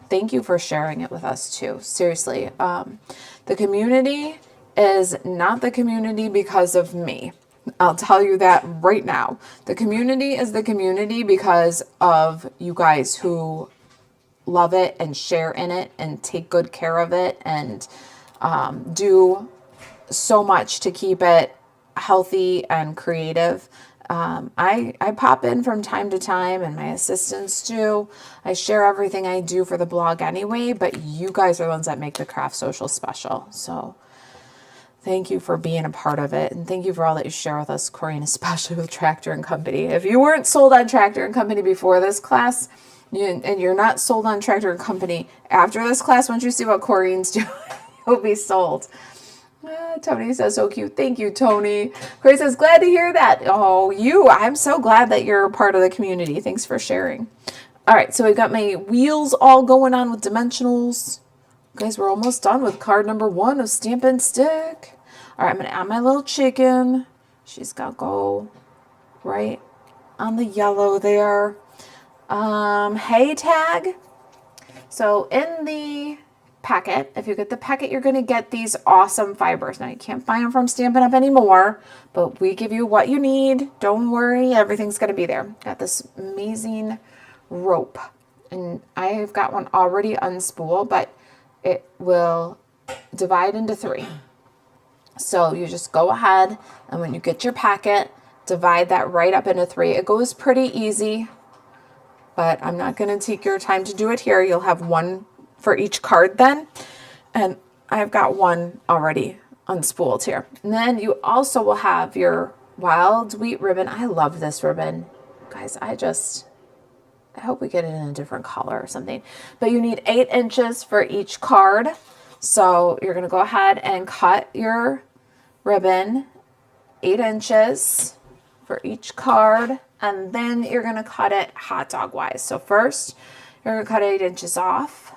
Thank you for sharing it with us, too. Seriously. The community is not the community because of me. I'll tell you that right now. The community is the community because of you guys who love it and share in it and take good care of it and do so much to keep it healthy and creative. I pop in from time to time, and my assistants do. I share everything I do for the blog anyway, but you guys are the ones that make the craft social special. So thank you for being a part of it, and thank you for all that you share with us, Corrine, especially with Tractor and Company. If you weren't sold on Tractor and Company before this class, and you're not sold on Tractor and Company after this class, once you see what Corrine's doing, you'll be sold. Tony says, so cute. Thank you, Tony. Corey says, glad to hear that. Oh, I'm so glad that you're a part of the community. Thanks for sharing. All right, so we've got my wheels all going on with dimensionals. Guys, we're almost done with card number 1 of Stampin' Stick. All right, I'm going to add my little chicken. She's got to go right on the yellow there. Hey tag. So in the packet, if you get the packet, you're going to get these awesome fibers. Now, you can't buy them from Stampin' Up anymore, but we give you what you need. Don't worry, everything's going to be there. Got this amazing rope, and I've got one already unspooled, but it will divide into 3. So you just go ahead, and when you get your packet, divide that right up into 3. It goes pretty easy, but I'm not going to take your time to do it here. You'll have one for each card then, and I've got one already unspooled here. And then you also will have your wild wheat ribbon. I love this ribbon, guys. I hope we get it in a different color or something. But you need 8 inches for each card. So you're going to go ahead and cut your ribbon 8 inches for each card. And then you're going to cut it hot dog wise. So first, you're going to cut 8 inches off.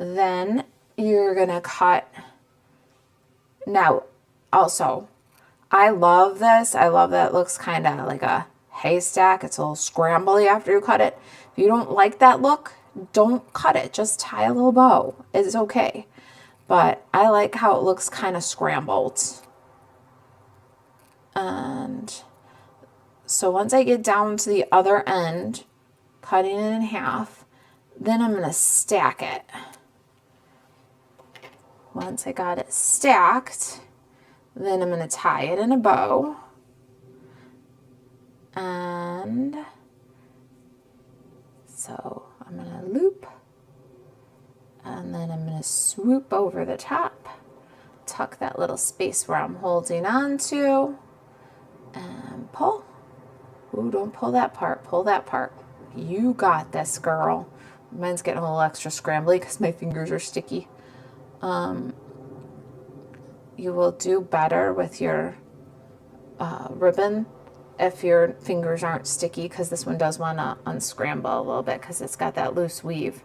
Then you're going to cut. Now, also, I love this. I love that it looks kind of like a haystack. It's a little scrambly after you cut it. If you don't like that look, don't cut it. Just tie a little bow. It's okay. But I like how it looks kind of scrambled. And so once I get down to the other end, cutting it in half, then I'm going to stack it. Once I got it stacked, then I'm going to tie it in a bow. And so I'm going to loop, and then I'm going to swoop over the top, tuck that little space where I'm holding on to, and pull. Ooh, don't pull that part. Pull that part. You got this, girl. Mine's getting a little extra scrambly because my fingers are sticky. You will do better with your ribbon if your fingers aren't sticky, because this one does want to unscramble a little bit because it's got that loose weave.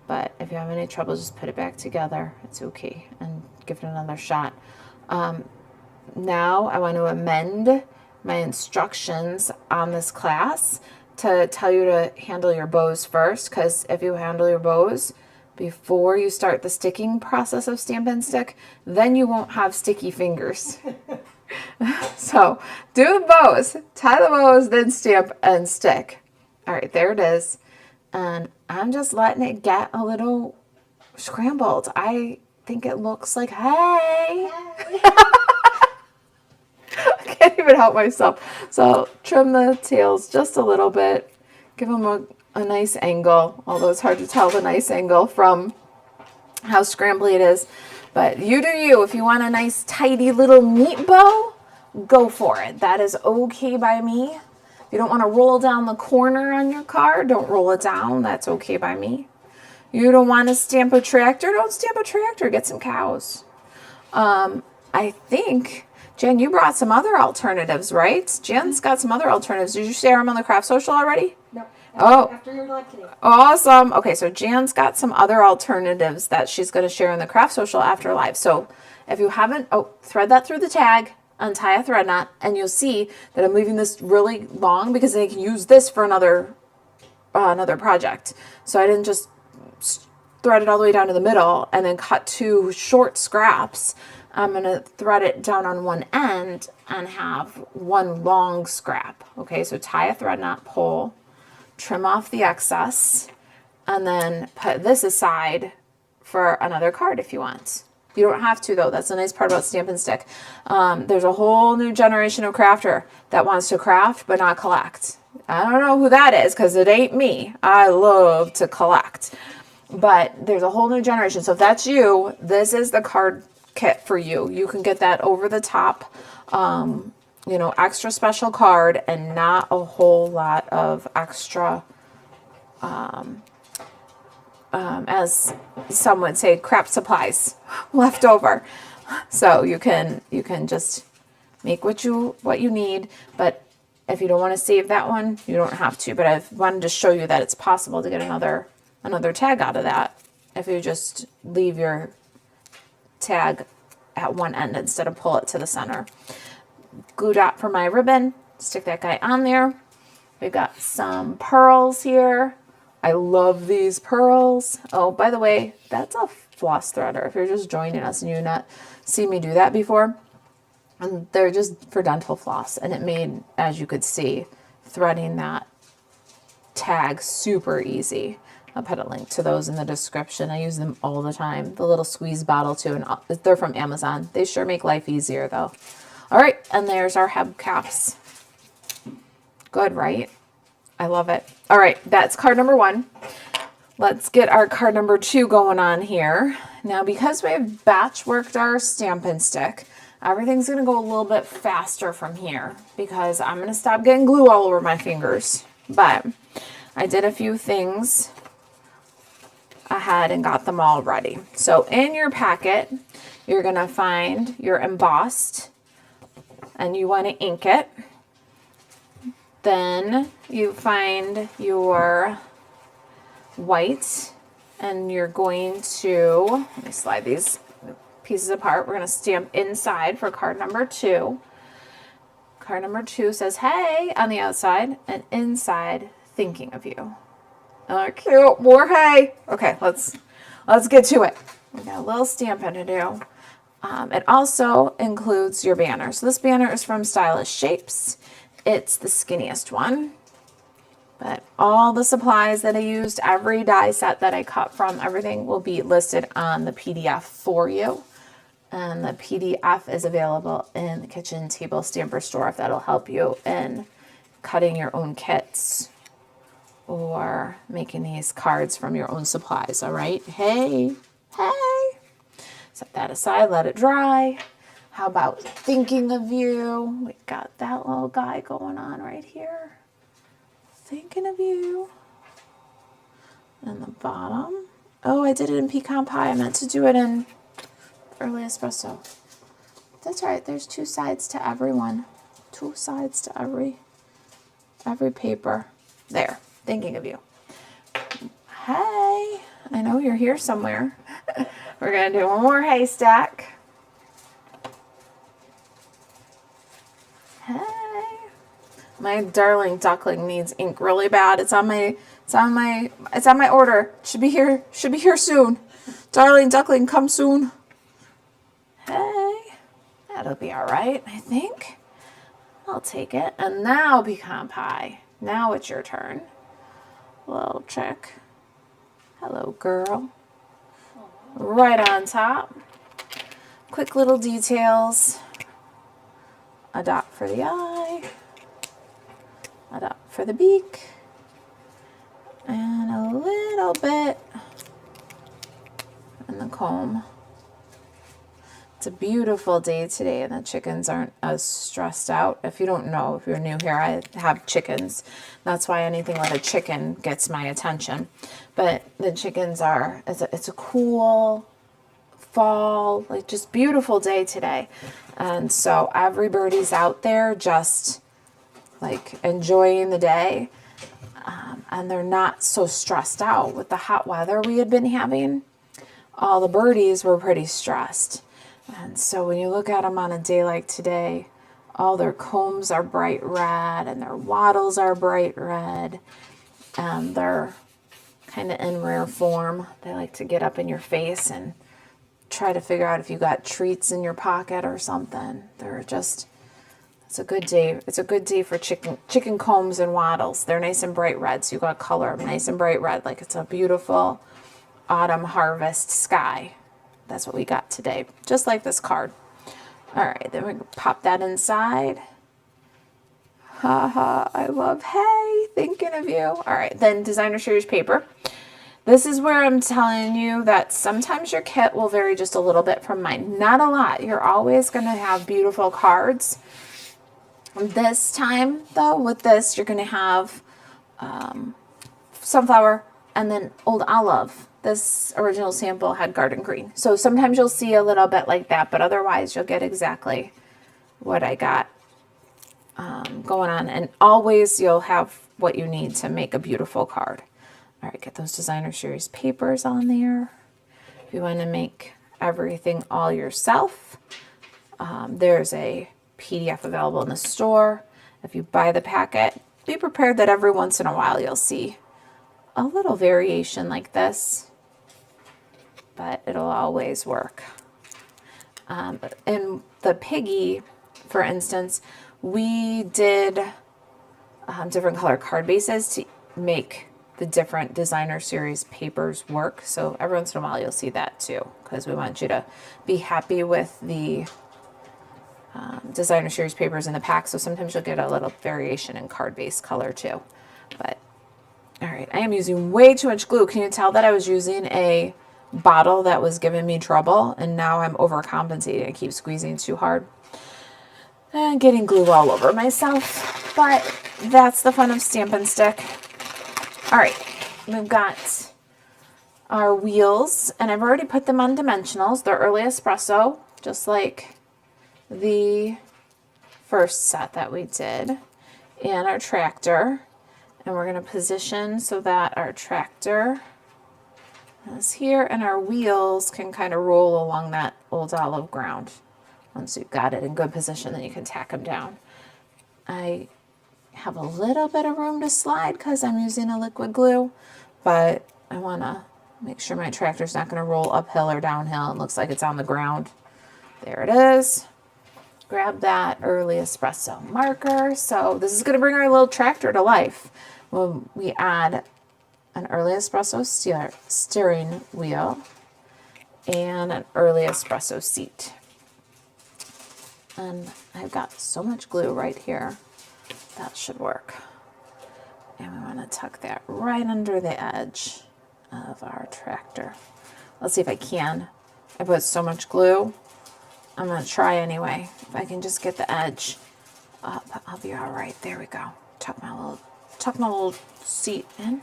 But if you have any trouble, just put it back together. It's okay, and give it another shot. Now I want to amend my instructions on this class to tell you to handle your bows first, because if you handle your bows before you start the sticking process of Stampin' Stick, then you won't have sticky fingers. So do the bows, tie the bows, then stamp and stick. All right, there it is. And I'm just letting it get a little scrambled. I think it looks like hay. I can't even help myself. So trim the tails just a little bit. Give them a nice angle, although it's hard to tell the nice angle from how scrambly it is. But you do you. If you want a nice, tidy little neat bow, go for it. That is okay by me. If you don't want to roll down the corner on your card, don't roll it down. That's okay by me. You don't want to stamp a tractor, don't stamp a tractor. Get some cows. I think, Jen, you brought some other alternatives, right? Jen's got some other alternatives. Did you share them on the Craft Social already? No. Oh, After your live today. awesome. Okay, so Jan's got some other alternatives that she's going to share in the Craft Social after live. So if you haven't, thread that through the tag, untie a thread knot, and you'll see that I'm leaving this really long because I can use this for another project. So I didn't just thread it all the way down to the middle and then cut 2 short scraps. I'm going to thread it down on one end and have one long scrap. Okay, so tie a thread knot, pull, trim off the excess, and then put this aside for another card if you want. You don't have to, though. That's the nice part about Stampin' Stick. There's a whole new generation of crafter that wants to craft but not collect. I don't know who that is because it ain't me. I love to collect. But there's a whole new generation. So if that's you, this is the card kit for you. You can get that over the top, you know, extra special card and not a whole lot of extra, as some would say, crap supplies left over. So you can just make what you need, but if you don't want to save that one, you don't have to. But I wanted to show you that it's possible to get another tag out of that if you just leave your tag at one end instead of pull it to the center. Glue dot for my ribbon, stick that guy on there. We've got some pearls here. I love these pearls. Oh, by the way, that's a floss threader if you're just joining us and you've not seen me do that before. And they're just for dental floss, and it made, as you could see, threading that tag super easy. I'll put a link to those in the description. I use them all the time. The little squeeze bottle too, and they're from Amazon. They sure make life easier though. All right, and there's our hubcaps. Good, right? I love it. All right, that's card number 1. Let's get our card number 2 going on here. Now, because we've batch worked our Stampin' Stick, everything's gonna go a little bit faster from here because I'm gonna stop getting glue all over my fingers. But I did a few things ahead and got them all ready. So in your packet, you're gonna find your embossed, and you wanna ink it. Then you find your white, and you're going to, let me slide these pieces apart. We're going to stamp inside for card number 2. Card number 2 says, hey, on the outside, and inside, thinking of you. Oh, cute. More hey. Okay, let's get to it. We got a little stamping to do. It also includes your banner. So this banner is from Stylish Shapes. It's the skinniest one. But all the supplies that I used, every die set that I cut from, everything will be listed on the PDF for you. And the PDF is available in the Kitchen Table Stamper Store if that'll help you in cutting your own kits or making these cards from your own supplies, all right? Hey. Set that aside, let it dry. How about thinking of you? We got that little guy going on right here. Thinking of you. And the bottom. Oh, I did it in pecan pie. I meant to do it in early espresso. That's right. There's 2 sides to every one. 2 sides to every paper. There. Thinking of you. Hey. I know you're here somewhere. We're going to do one more haystack. Hey. My darling duckling needs ink really bad. It's on my order. Should be here soon. Darling duckling, come soon. Hey. That'll be all right, I think. I'll take it. And now pecan pie. Now it's your turn. Little chick. Hello, girl. Right on top. Quick little details. A dot for the eye. A dot for the beak. And a little bit in the comb. It's a beautiful day today and the chickens aren't as stressed out. If you don't know, if you're new here, I have chickens. That's why anything with a chicken gets my attention. But the chickens are, it's a cool fall, like just beautiful day today. And so everybody's out there just like enjoying the day. And they're not so stressed out with the hot weather we had been having. All the birdies were pretty stressed. And so when you look at them on a day like today, all their combs are bright red and their wattles are bright red. And they're kind of in rare form. They like to get up in your face and try to figure out if you got treats in your pocket or something. They're just, it's a good day. It's a good day for chicken combs and wattles. They're nice and bright red, so you got to color them nice and bright red like it's a beautiful autumn harvest sky. that's what we got today, just like this card. All right, then we pop that inside. Haha, I love Hey, thinking of you. All right, then designer series paper. This is where I'm telling you that sometimes your kit will vary just a little bit from mine. Not a lot. You're always going to have beautiful cards. This time, though, with this, you're going to have sunflower and then old olive. This original sample had garden green. So sometimes you'll see a little bit like that, but otherwise you'll get exactly what I got going on. And always you'll have what you need to make a beautiful card. All right, get those designer series papers on there. If you want to make everything all yourself, there's a PDF available in the store. If you buy the packet, be prepared that every once in a while you'll see a little variation like this, but it'll always work. In the piggy, for instance, we did different color card bases to make the different designer series papers work. So every once in a while you'll see that too, because we want you to be happy with the designer series papers in the pack. So sometimes you'll get a little variation in card base color too. But all right, I am using way too much glue. Can you tell that I was using a bottle that was giving me trouble, and now I'm overcompensating. I keep squeezing too hard and getting glue all over myself. But that's the fun of Stampin' Stick. All right, we've got our wheels, and I've already put them on dimensionals. They're early espresso, just like the first set that we did, and our tractor. And we're going to position so that our tractor is here and our wheels can kind of roll along that old olive ground. Once you've got it in good position, then you can tack them down. I have a little bit of room to slide because I'm using a liquid glue, but I want to make sure my tractor's not going to roll uphill or downhill. It looks like it's on the ground. There it is. Grab that early espresso marker. So this is going to bring our little tractor to life when we add an early espresso steering wheel and an early espresso seat. And I've got so much glue right here. That should work. And we want to tuck that right under the edge of our tractor. Let's see if I can. I put so much glue. I'm going to try anyway. If I can just get the edge up, I'll be all right. There we go. Tuck my little seat in.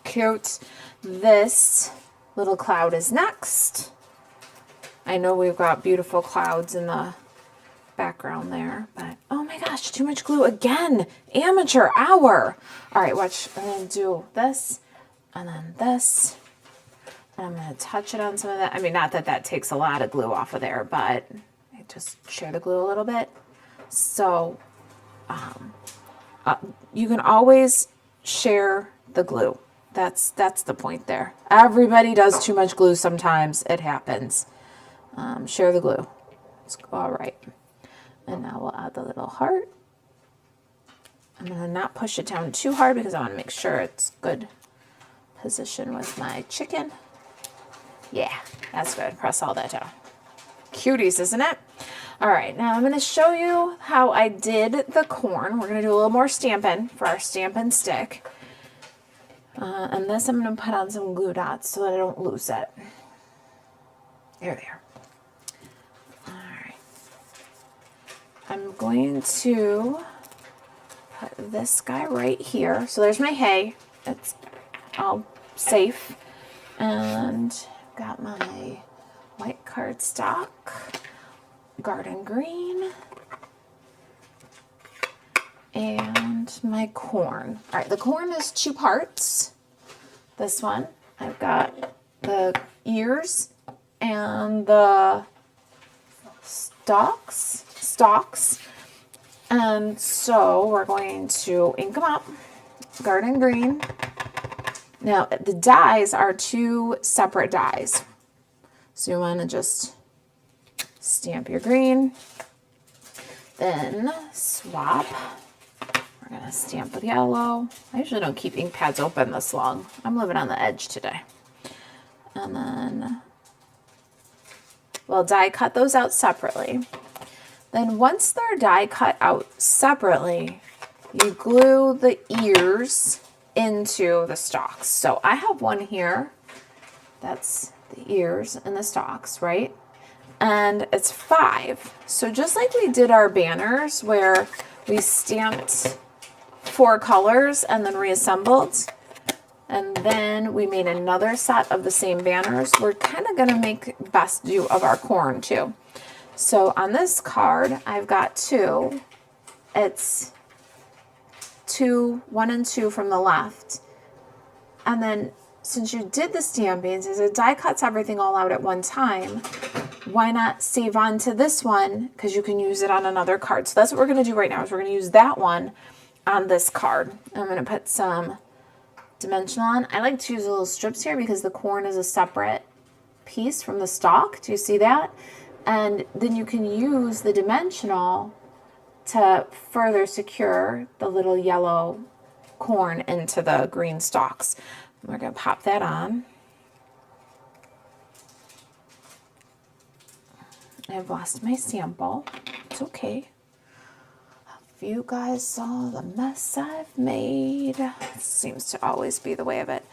Cute. This little cloud is next. I know we've got beautiful clouds in the background there, but oh my gosh, too much glue again. Amateur hour. All right, watch. I'm going to do this and then this. And I'm going to touch it on some of that. I mean, not that that takes a lot of glue off of there, but I just share the glue a little bit. So you can always share the glue. That's the point there. Everybody does too much glue sometimes. It happens. Share the glue. It's all right. And now we'll add the little heart. I'm going to not push it down too hard because I want to make sure it's good position with my chicken. Yeah, that's good. Press all that down. Cuties, isn't it? All right, now I'm going to show you how I did the corn. We're going to do a little more stamping for our Stampin' Stick. And this I'm going to put on some glue dots so that I don't lose it. There they are. All right. I'm going to put this guy right here. So there's my hay. It's all safe. And got my white cardstock, garden green, and my corn. All right, the corn is 2 parts. This one, I've got the ears and the stalks. And so we're going to ink them up, garden green. Now, the dies are 2 separate dies. So you want to just stamp your green, then swap. We're going to stamp with yellow. I usually don't keep ink pads open this long. I'm living on the edge today. And then We'll die cut those out separately. Then once they're die cut out separately, you glue the ears into the stalks. So I have one here. That's the ears and the stalks, right? And it's 5. So just like we did our banners where we stamped 4 colors and then reassembled, and then we made another set of the same banners, we're kind of going to make best do of our corn too. So on this card, I've got 2. It's 1 and 2 from the left. And then since you did the stampings, as it die cuts everything all out at one time, why not save on to this one? Because you can use it on another card. So that's what we're going to do right now, is we're going to use that one on this card. I'm going to put some dimensional on. I like to use little strips here because the corn is a separate piece from the stalk. Do you see that? And then you can use the dimensional to further secure the little yellow corn into the green stalks. We're going to pop that on. I've lost my sample. It's okay. If you guys saw the mess I've made, it seems to always be the way of it.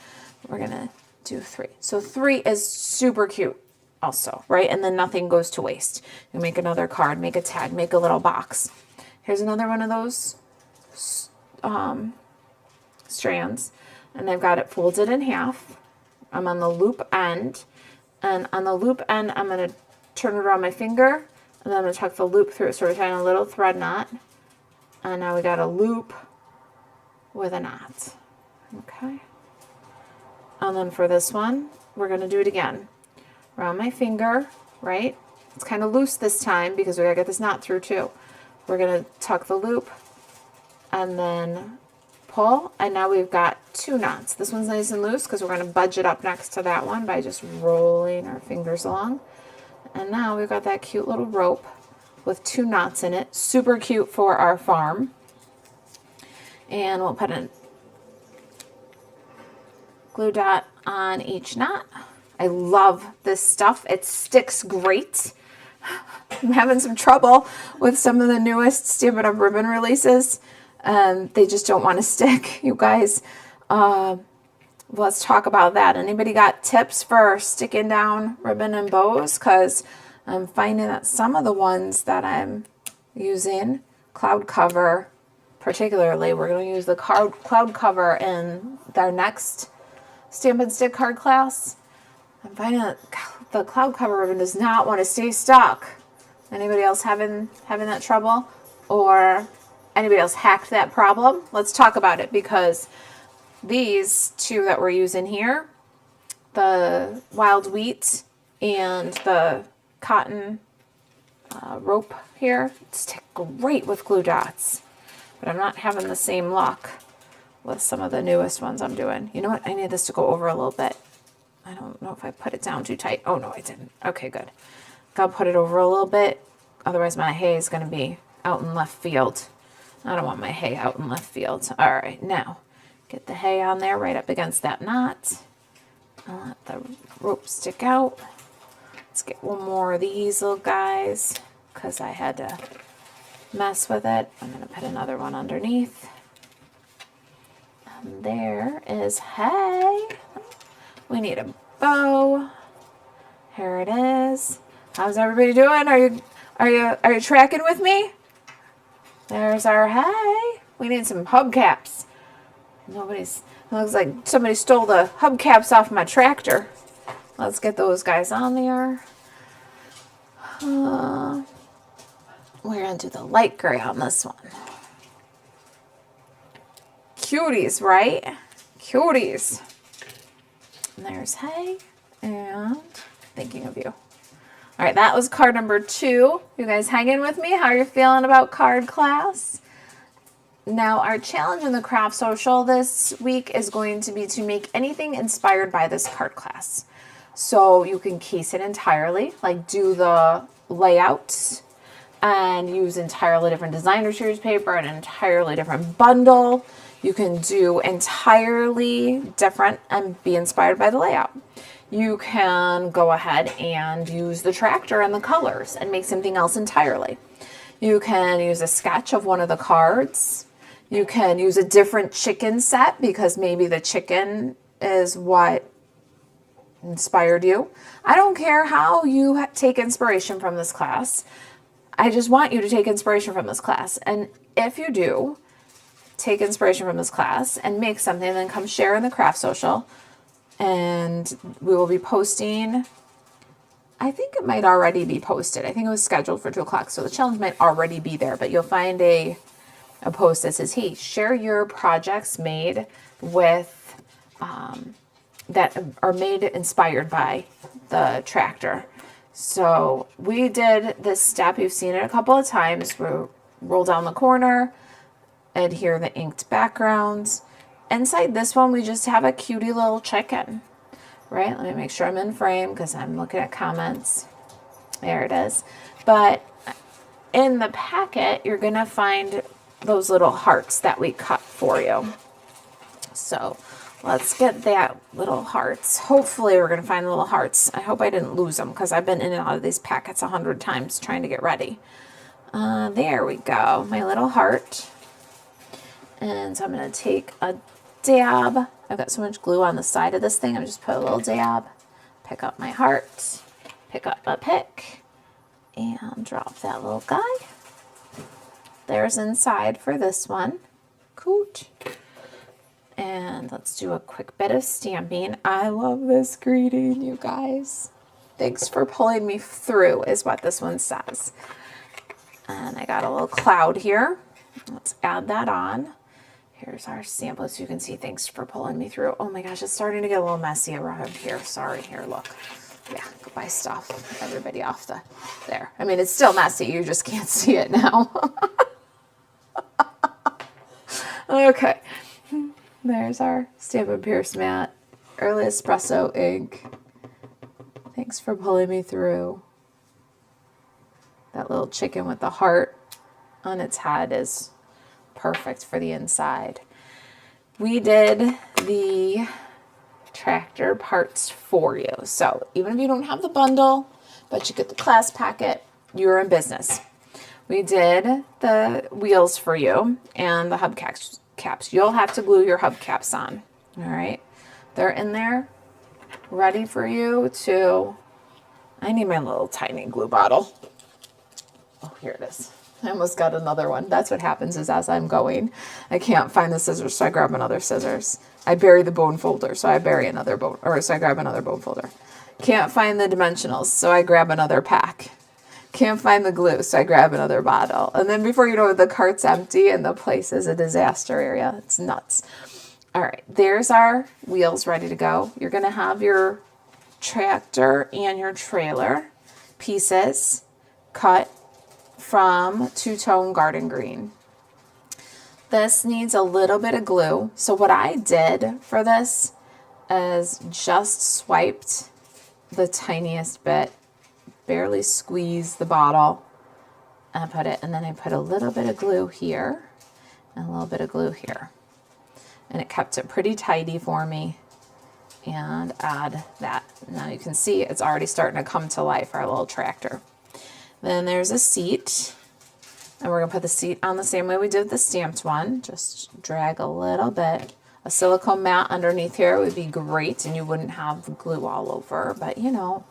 We're going to do 3. So 3 is super cute also, right? And then nothing goes to waste. You make another card, make a tag, make a little box. Here's another one of those strands, and I've got it folded in half. I'm on the loop end, and on the loop end, I'm going to turn it around my finger, and then I'm going to tuck the loop through. So we're tying a little thread knot, and now we got a loop with a knot. Okay. And then for this one, we're going to do it again. Around my finger, right? It's kind of loose this time because we got to get this knot through too. We're going to tuck the loop and then pull, and now we've got 2 knots. This one's nice and loose because we're going to budge it up next to that one by just rolling our fingers along. And now we've got that cute little rope with 2 knots in it. Super cute for our farm. And we'll put a glue dot on each knot. I love this stuff. It sticks great. I'm having some trouble with some of the newest Stampin' Up! Ribbon releases. They just don't want to stick, you guys. Let's talk about that. Anybody got tips for sticking down ribbon and bows? Because I'm finding that some of the ones that I'm using, cloud cover particularly, we're going to use the cloud cover in our next Stampin' Stick card class. I'm finding that the cloud cover ribbon does not want to stay stuck. Anybody else having that trouble? Or anybody else hacked that problem? Let's talk about it, because these 2 that we're using here, the wild wheat and the cotton rope here, stick great with glue dots. But I'm not having the same luck with some of the newest ones I'm doing. You know what? I need this to go over a little bit. I don't know if I put it down too tight. Oh, no, I didn't. Okay, good. Gotta put it over a little bit. Otherwise, my hay is going to be out in left field. I don't want my hay out in left field. All right, now get the hay on there right up against that knot. I'll let the rope stick out. Let's get one more of these little guys because I had to mess with it. I'm going to put another one underneath. And there is hay. We need a bow. Here it is. How's everybody doing? Are you tracking with me? There's our hay. We need some hubcaps. It looks like somebody stole the hubcaps off my tractor. Let's get those guys on there. We're going to do the light gray on this one. Cuties, right? Cuties. And there's hay, and thinking of you. All right, that was card number 2. You guys hanging with me? How are you feeling about card class? Now, our challenge in the craft social this week is going to be to make anything inspired by this card class. So you can case it entirely, like do the layouts and use entirely different designer series paper, an entirely different bundle. You can do entirely different and be inspired by the layout. You can go ahead and use the tractor and the colors and make something else entirely. You can use a sketch of one of the cards. You can use a different chicken set because maybe the chicken is what inspired you. I don't care how you take inspiration from this class. I just want you to take inspiration from this class. And if you do take inspiration from this class and make something, then come share in the craft social. And we will be posting, I think it might already be posted. I think it was scheduled for 2 o'clock. So the challenge might already be there, but you'll find a post that says, hey, share your projects made with, that are made inspired by the tractor. So we did this step. You've seen it a couple of times. We roll down the corner, adhere the inked backgrounds. Inside this one, we just have a cutie little chicken, right? Let me make sure I'm in frame because I'm looking at comments. There it is. But in the packet, you're going to find those little hearts that we cut for you. So let's get that little hearts. Hopefully we're going to find the little hearts. I hope I didn't lose them because I've been in and out of these packets 100 times trying to get ready. There we go. My little heart. And so I'm going to take a dab. I've got so much glue on the side of this thing. I'm just put a little dab, pick up my heart, pick up a pick, and drop that little guy. There's inside for this one. Coot. And let's do a quick bit of stamping. I love this greeting, you guys. Thanks for pulling me through is what this one says. And I got a little cloud here. Let's add that on. Here's our sample so you can see thanks for pulling me through. Oh my gosh, it's starting to get a little messy around here. Sorry, here, look. Yeah, goodbye stuff. Everybody off the, there. I mean, it's still messy. You just can't see it now. Okay. There's our Stampin' Pierce mat. Early espresso ink. Thanks for pulling me through. That little chicken with the heart on its head is perfect for the inside. We did the tractor parts for you. So even if you don't have the bundle, but you get the class packet, you're in business. We did the wheels for you and the hubcaps. You'll have to glue your hubcaps on. All right. They're in there ready for you to, I need my little tiny glue bottle. Oh, here it is. I almost got another one. That's what happens is as I'm going, I can't find the scissors, so I grab another scissors. I bury the bone folder, so I bury another bone, or so I grab another bone folder. Can't find the dimensionals, so I grab another pack. Can't find the glue, so I grab another bottle. And then before you know it, the cart's empty and the place is a disaster area. It's nuts. All right, there's our wheels ready to go. You're going to have your tractor and your trailer pieces cut from two-tone garden green. This needs a little bit of glue. So what I did for this is just swiped the tiniest bit, barely squeezed the bottle and put it, and then I put a little bit of glue here and a little bit of glue here. And it kept it pretty tidy for me. And add that. Now you can see it's already starting to come to life, our little tractor. Then there's a seat, and we're going to put the seat on the same way we did the stamped one. Just drag a little bit. A silicone mat underneath here would be great, and you wouldn't have glue all over, but you know,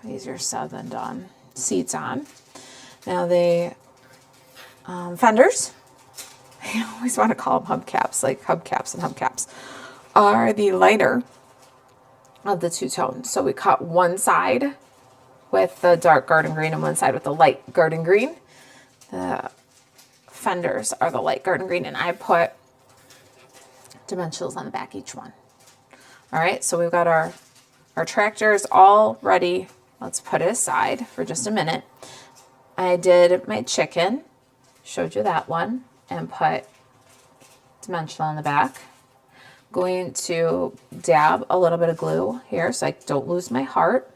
easier said than done. Seat's on. Now the fenders, I always want to call them hubcaps, like hubcaps and hubcaps, are the lighter of the two tones. So we cut one side with the dark garden green and one side with the light garden green. The fenders are the light garden green, and I put dimensionals on the back each one. All right, so we've got our tractors all ready. Let's put it aside for just a minute. I did my chicken, showed you that one, and put dimensional on the back. Going to dab a little bit of glue here so I don't lose my heart.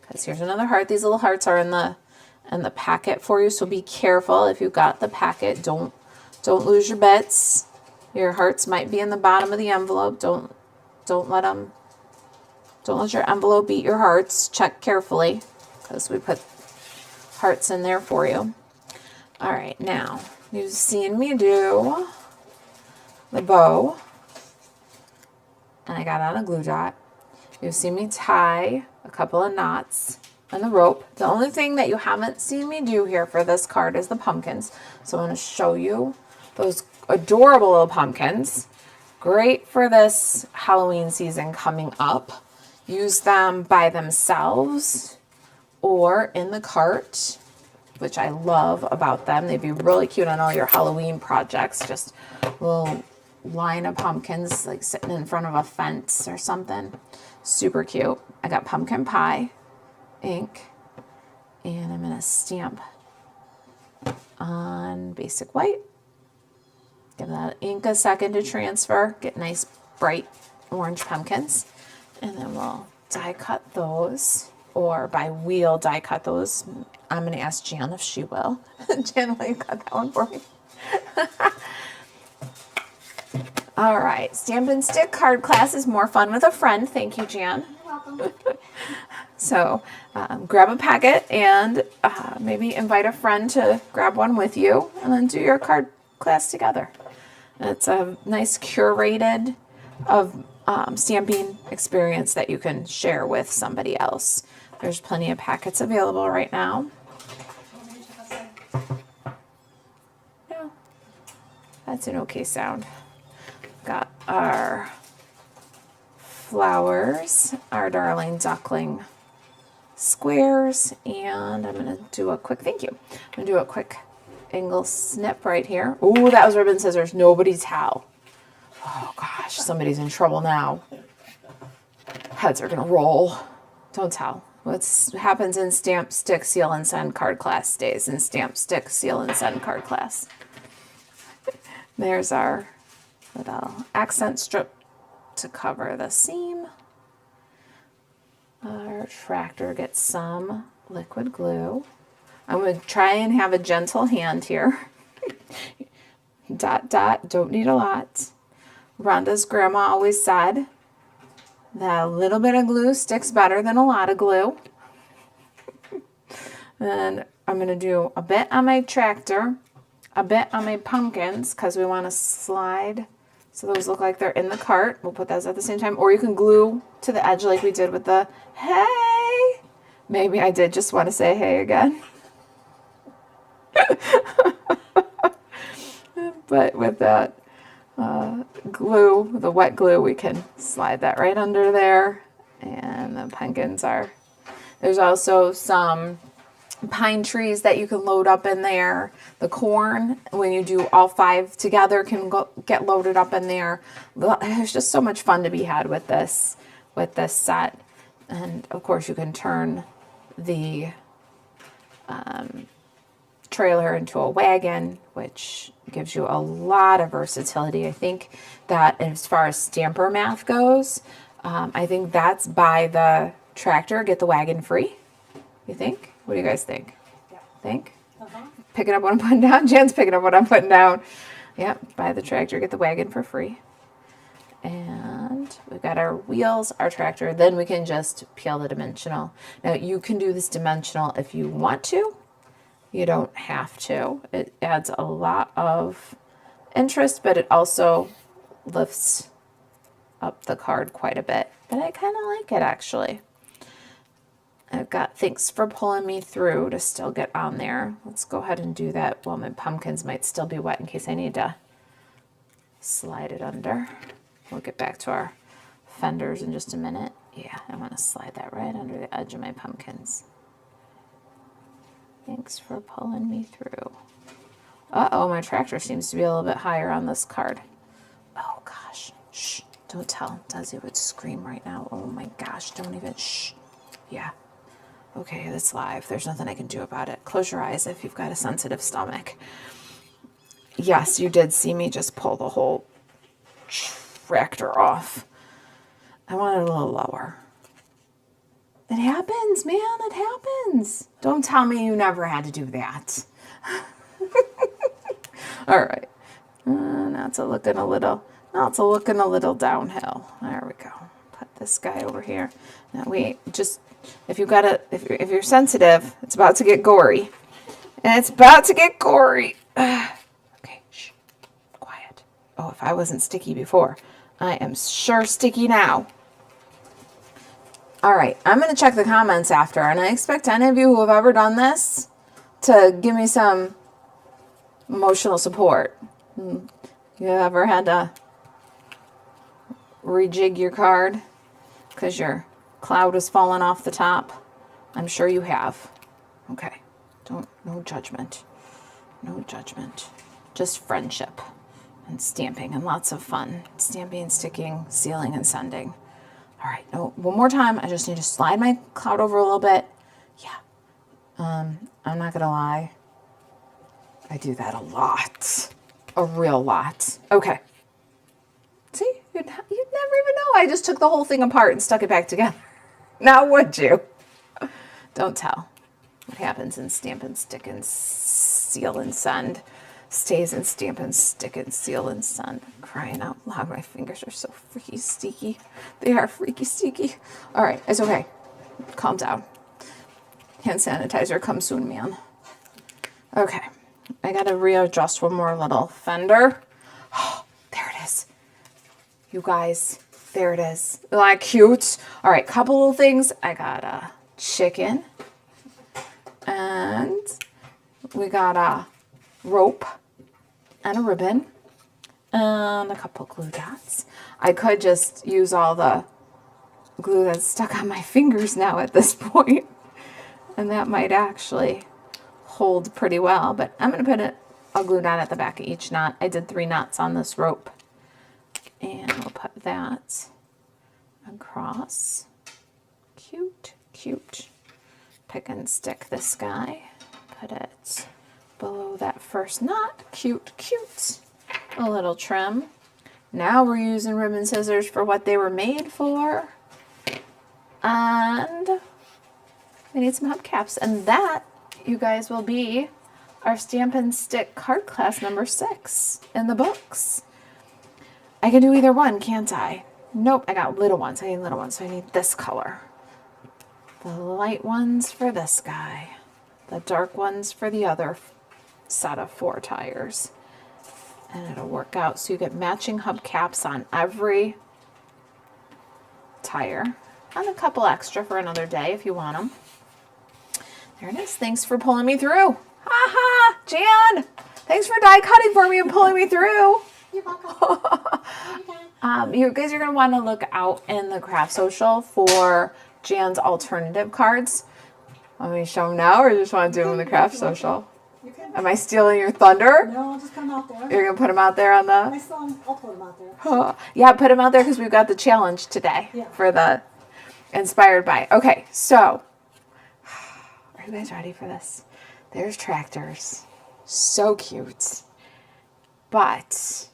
Because here's another heart. These little hearts are in the packet for you, so be careful if you've got the packet. Don't Don't lose your bits. Your hearts might be in the bottom of the envelope. Don't let them. Don't let your envelope eat your hearts. Check carefully because we put hearts in there for you. All right, now you've seen me do the bow, and I got on a glue dot. You've seen me tie a couple of knots on the rope. The only thing that you haven't seen me do here for this card is the pumpkins. So I'm going to show you those adorable little pumpkins. Great for this Halloween season coming up. Use them by themselves or in the cart, which I love about them. They'd be really cute on all your Halloween projects. Just a little line of pumpkins like sitting in front of a fence or something. Super cute. I got pumpkin pie ink, and I'm going to stamp on basic white. Give that ink a second to transfer. Get nice bright orange pumpkins. And then we'll die cut those, or by wheel die cut those. I'm going to ask Jan if she will. Jan, will you cut that one for me? All right, Stamp and Stick card class is more fun with a friend. Thank you, Jan. You're welcome. So grab a packet and maybe invite a friend to grab one with you, and then do your card class together. It's a nice curated of stamping experience that you can share with somebody else. There's plenty of packets available right now. No, that's an okay sound. Got our flowers, our darling duckling squares, and I'm going to do a quick thank you. I'm going to do a quick angle snip right here. Oh, that was ribbon scissors. Nobody towel. Oh gosh, somebody's in trouble now. Heads are going to roll. Don't tell. What happens in Stamp, Stick, Seal, and Send card class stays in Stamp, Stick, Seal, and Send card class. There's our little accent strip to cover the seam. Our tractor gets some liquid glue. I'm going to try and have a gentle hand here. Dot, dot, don't need a lot. Rhonda's grandma always said that a little bit of glue sticks better than a lot of glue. And I'm going to do a bit on my tractor, a bit on my pumpkins, because we want to slide so those look like they're in the cart. We'll put those at the same time. Or you can glue to the edge like we did with the hey. Maybe I did just want to say hey again. But with that glue, the wet glue, we can slide that right under there. And the pumpkins are, there's also some pine trees that you can load up in there. The corn, when you do all 5 together, can get loaded up in there. There's just so much fun to be had with this set. And of course you can turn the trailer into a wagon, which gives you a lot of versatility. I think that as far as stamper math goes, I think that's buy the tractor, get the wagon free. You think? What do you guys think? Yeah. Think? Uh-huh. Picking up what I'm putting down? Jen's picking up what I'm putting down. Yep, buy the tractor, get the wagon for free. And we've got our wheels, our tractor. Then we can just peel the dimensional. Now you can do this dimensional if you want to. You don't have to. It adds a lot of interest, but it also lifts up the card quite a bit. But I kind of like it, actually. I've got thanks for pulling me through to still get on there. Let's go ahead and do that. Well, my pumpkins might still be wet in case I need to slide it under. We'll get back to our fenders in just a minute. Yeah, I want to slide that right under the edge of my pumpkins. Thanks for pulling me through. Uh-oh, my tractor seems to be a little bit higher on this card. Oh, gosh. Shh. Don't tell. Desi would scream right now. Oh, my gosh. Don't even. Shh. Yeah. Okay, that's live. There's nothing I can do about it. Close your eyes if you've got a sensitive stomach. Yes, you did see me just pull the whole tractor off. I want it a little lower. It happens, man. It happens. Don't tell me you never had to do that. All right. Now it's looking a little downhill. There we go. Put this guy over here. Now if you're sensitive, it's about to get gory. And it's about to get gory. Okay, shh, quiet. Oh, if I wasn't sticky before, I am sure sticky now. All right, I'm going to check the comments after, and I expect any of you who have ever done this to give me some emotional support. You ever had to rejig your card because your cloud was falling off the top? I'm sure you have. Okay, no judgment. No judgment. Just friendship and stamping and lots of fun. Stamping, sticking, sealing, and sending. All right, one more time. I just need to slide my cloud over a little bit. Yeah. I'm not gonna lie. I do that a lot. A real lot. Okay. See, you'd never even know. I just took the whole thing apart and stuck it back together. Now would you? Don't tell. What happens in stamp and stick and seal and send stays in stamp and stick and seal and send. Crying out loud, my fingers are so freaky sticky. They are freaky sticky. All right, it's okay. Calm down. Hand sanitizer, come soon, man. Okay, I gotta readjust one more little fender. Oh, there it is. You guys, there it is. Isn't that cute? All right, couple little things. I got a chicken. And we got a rope and a ribbon and a couple glue dots. I could just use all the glue that's stuck on my fingers now at this point, and that might actually hold pretty well, but I'm going to put a glue dot at the back of each knot. I did 3 knots on this rope, and we'll put that across. Cute, cute. Pick and stick this guy. Put it below that first knot. Cute, cute. A little trim. Now we're using ribbon scissors for what they were made for. And we need some hubcaps. And that, you guys, will be our Stamp and Stick card class number 6 in the books. I can do either one, can't I? Nope, I got little ones. I need little ones, so I need this color. The light ones for this guy. The dark ones for the other set of 4 tires. And it'll work out so you get matching hubcaps on every tire. And a couple extra for another day if you want them. There it is. Thanks for pulling me through. Ha ha! Jan! Thanks for die cutting for me and pulling me through. You're welcome. You guys are going to want to look out in the craft social for Jan's alternative cards. Want me to show them now or you just want to do them in the craft social? You can. Am I stealing your thunder? No, I'll just put them out there. You're going to put them out there on the... I'll put them out there. Yeah, put them out there because we've got the challenge today for the inspired by. Okay, so are you guys ready for this? There's tractors. So cute. But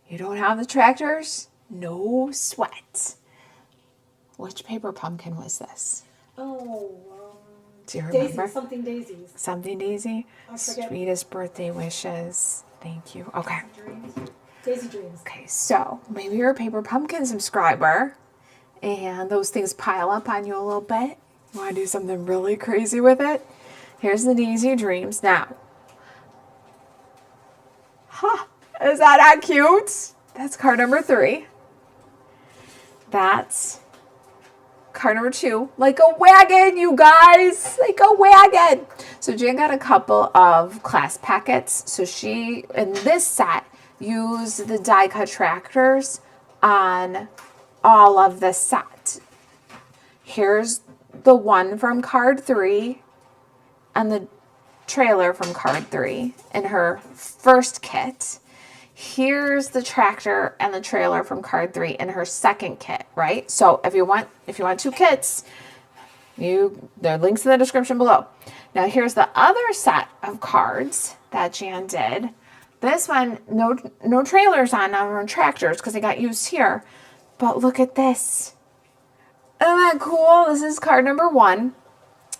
you don't have the tractors? No sweat. Which paper pumpkin was this? Oh, do you remember? Daisy, something daisies. Something Daisy? I forget. Sweetest birthday wishes. Thank you. Okay. Daisy dreams. Okay, so maybe you're a paper pumpkin subscriber and those things pile up on you a little bit. You want to do something really crazy with it? Here's the Daisy Dreams. Now, is that not cute? That's card number 3. That's card number 2. Like a wagon, you guys. Like a wagon. So Jan got a couple of class packets. So she, in this set, used the die cut tractors on all of the set. Here's the one from card 3 and the trailer from card 3 in her first kit. Here's the tractor and the trailer from card 3 in her second kit, right? So if you want 2 kits, there are links in the description below. Now here's the other set of cards that Jan did. This one, no trailers on tractors because they got used here. But look at this. Isn't that cool? This is card number 1.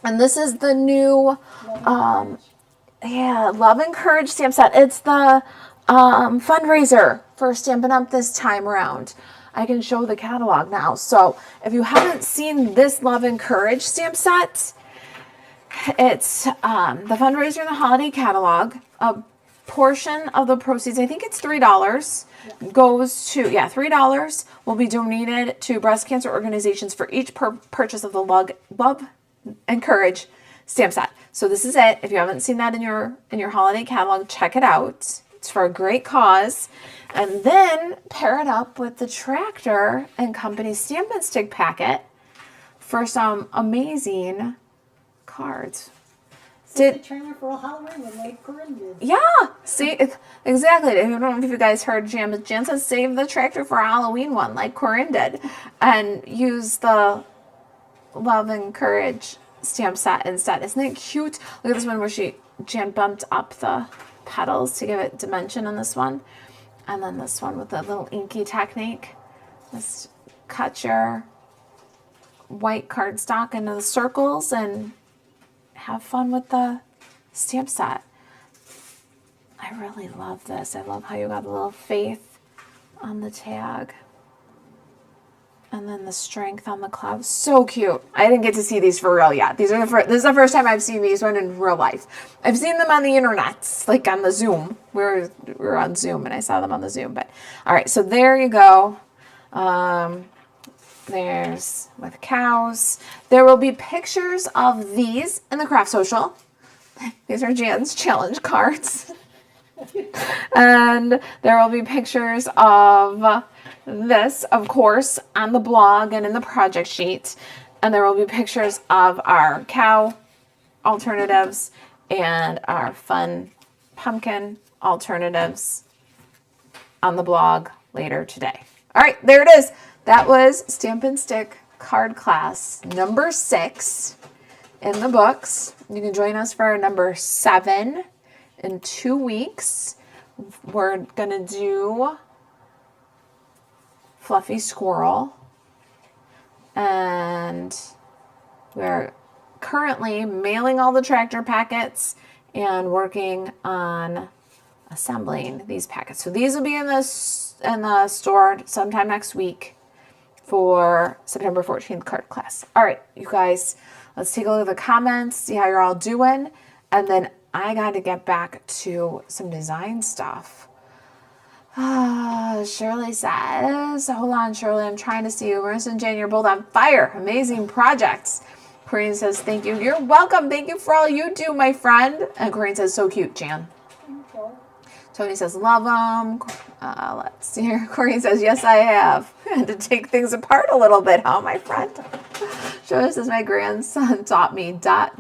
And this is the new, Love and Courage stamp set. It's the fundraiser for Stampin' Up! This time around. I can show the catalog now. So if you haven't seen this Love and Courage stamp set, it's the fundraiser in the holiday catalog. A portion of the proceeds, I think it's $3, goes to, $3 will be donated to breast cancer organizations for each purchase of the Love and Courage stamp set. So this is it. If you haven't seen that in your holiday catalog, check it out. It's for a great cause. And then pair it up with the Tractor and Company Stampin' Stick packet for some amazing cards. The trailer for Halloween when Corinne did. Yeah, see, exactly. I don't know if you guys heard Jan says save the Tractor for a Halloween one like Corinne did. And use the Love and Courage stamp set instead. Isn't it cute? Look at this one where Jan bumped up the petals to give it dimension on this one. And then this one with the little inky technique. Just cut your white cardstock into the circles and have fun with the stamp set. I really love this. I love how you got a little faith on the tag. And then the strength on the cloud. So cute. I didn't get to see these for real yet. This is the first time I've seen these one in real life. I've seen them on the internet, like on the Zoom. We were on Zoom and I saw them on the Zoom. But all right, so there you go. There's with cows. There will be pictures of these in the craft social. These are Jan's challenge cards. And there will be pictures of this, of course, on the blog and in the project sheet. And there will be pictures of our cow alternatives and our fun pumpkin alternatives on the blog later today. All right, there it is. That was Stampin' Stick card class number 6 in the books. You can join us for number 7 in 2 weeks. We're going to do Fluffy Squirrel. And we're currently mailing all the Tractor packets and working on assembling these packets. So these will be in the store sometime next week for September 14th card class. All right, you guys, let's take a look at the comments, see how you're all doing. And then I got to get back to some design stuff. Shirley says, hold on, Shirley, I'm trying to see you. Marissa and Jan, you're both on fire. Amazing projects. Corinne says, thank you. You're welcome. Thank you for all you do, my friend. And Corinne says, so cute, Jan. Tony says, love them. Let's see here. Corinne says, yes, I have. Had to take things apart a little bit, huh, my friend? Shirley says, my grandson taught me a dot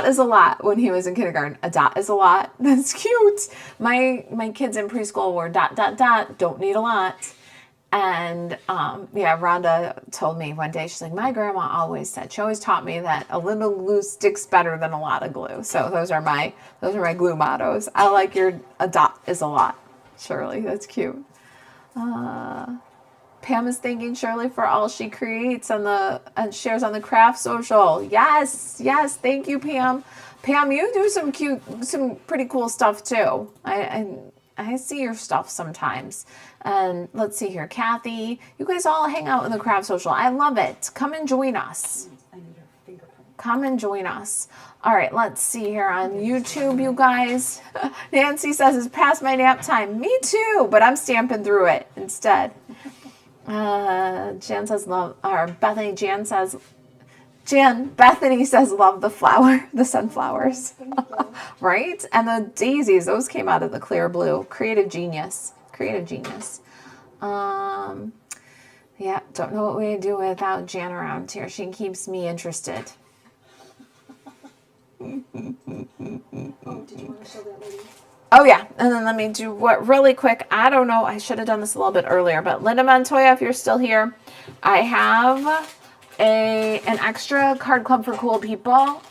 is a lot when he was in kindergarten. A dot is a lot. That's cute. My kids in preschool were ... Don't need a lot. And Rhonda told me one day, she's like, my grandma always said, she always taught me that a little glue sticks better than a lot of glue. So those are my glue mottos. I like your a dot is a lot, Shirley. That's cute. Pam is thanking Shirley for all she creates and shares on the craft social. Yes, thank you, Pam. Pam, you do some pretty cool stuff too. I see your stuff sometimes. And let's see here, Kathy, you guys all hang out in the craft social. I love it. Come and join us. Come and join us. All right, let's see here on YouTube, you guys. Nancy says it's past my nap time. Me too, but I'm stamping through it instead. Jan says love, or Bethany Bethany says love the sunflowers. Right? And the daisies, those came out of the clear blue. Creative genius. Yeah, don't know what we'd do without Jan around here. She keeps me interested. Did you want to show that lady? Oh yeah, and then let me do what really quick. I don't know, I should have done this a little bit earlier, but Linda Montoya, if you're still here, I have an extra card club for cool people,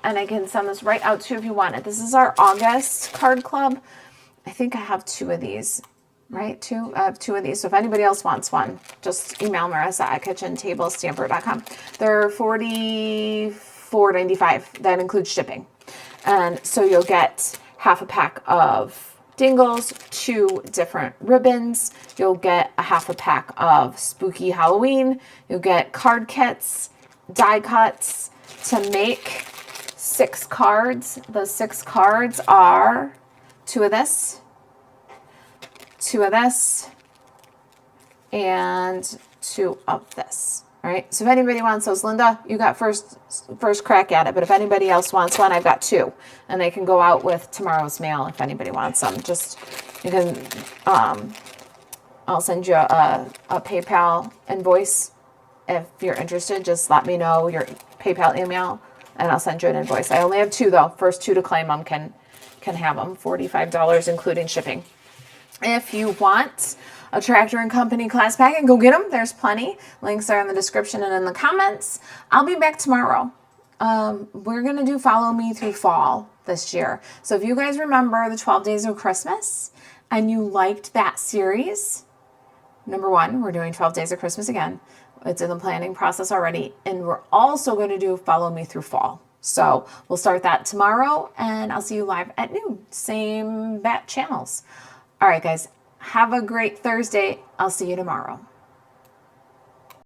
and I can send this right out to you if you want it. This is our August card club. I think I have 2 of these, right? I have 2 of these. So if anybody else wants one, just email Marissa at kitchentablestamper.com. They're $44.95. That includes shipping. And so you'll get half a pack of dingles, 2 different ribbons. You'll get a half a pack of Spooky Halloween. You'll get card kits, die cuts to make 6 cards. The 6 cards are 2 of this, 2 of this, and 2 of this. All right, so if anybody wants those, Linda, you got first crack at it. But if anybody else wants one, I've got 2, and they can go out with tomorrow's mail if anybody wants them. Just you can, I'll send you a PayPal invoice if you're interested. Just let me know your PayPal email, and I'll send you an invoice. I only have 2 though. First 2 to claim them can have them. $45 including shipping. If you want a Tractor and Company class packet, go get them. There's plenty. Links are in the description and in the comments. I'll be back tomorrow. We're going to do Follow Me Through Fall this year. So if you guys remember the 12 Days of Christmas and you liked that series, number 1, we're doing 12 Days of Christmas again. It's in the planning process already. And we're also going to do Follow Me Through Fall. So we'll start that tomorrow, and I'll see you live at noon. Same bat channels. All right, guys. Have a great Thursday. I'll see you tomorrow.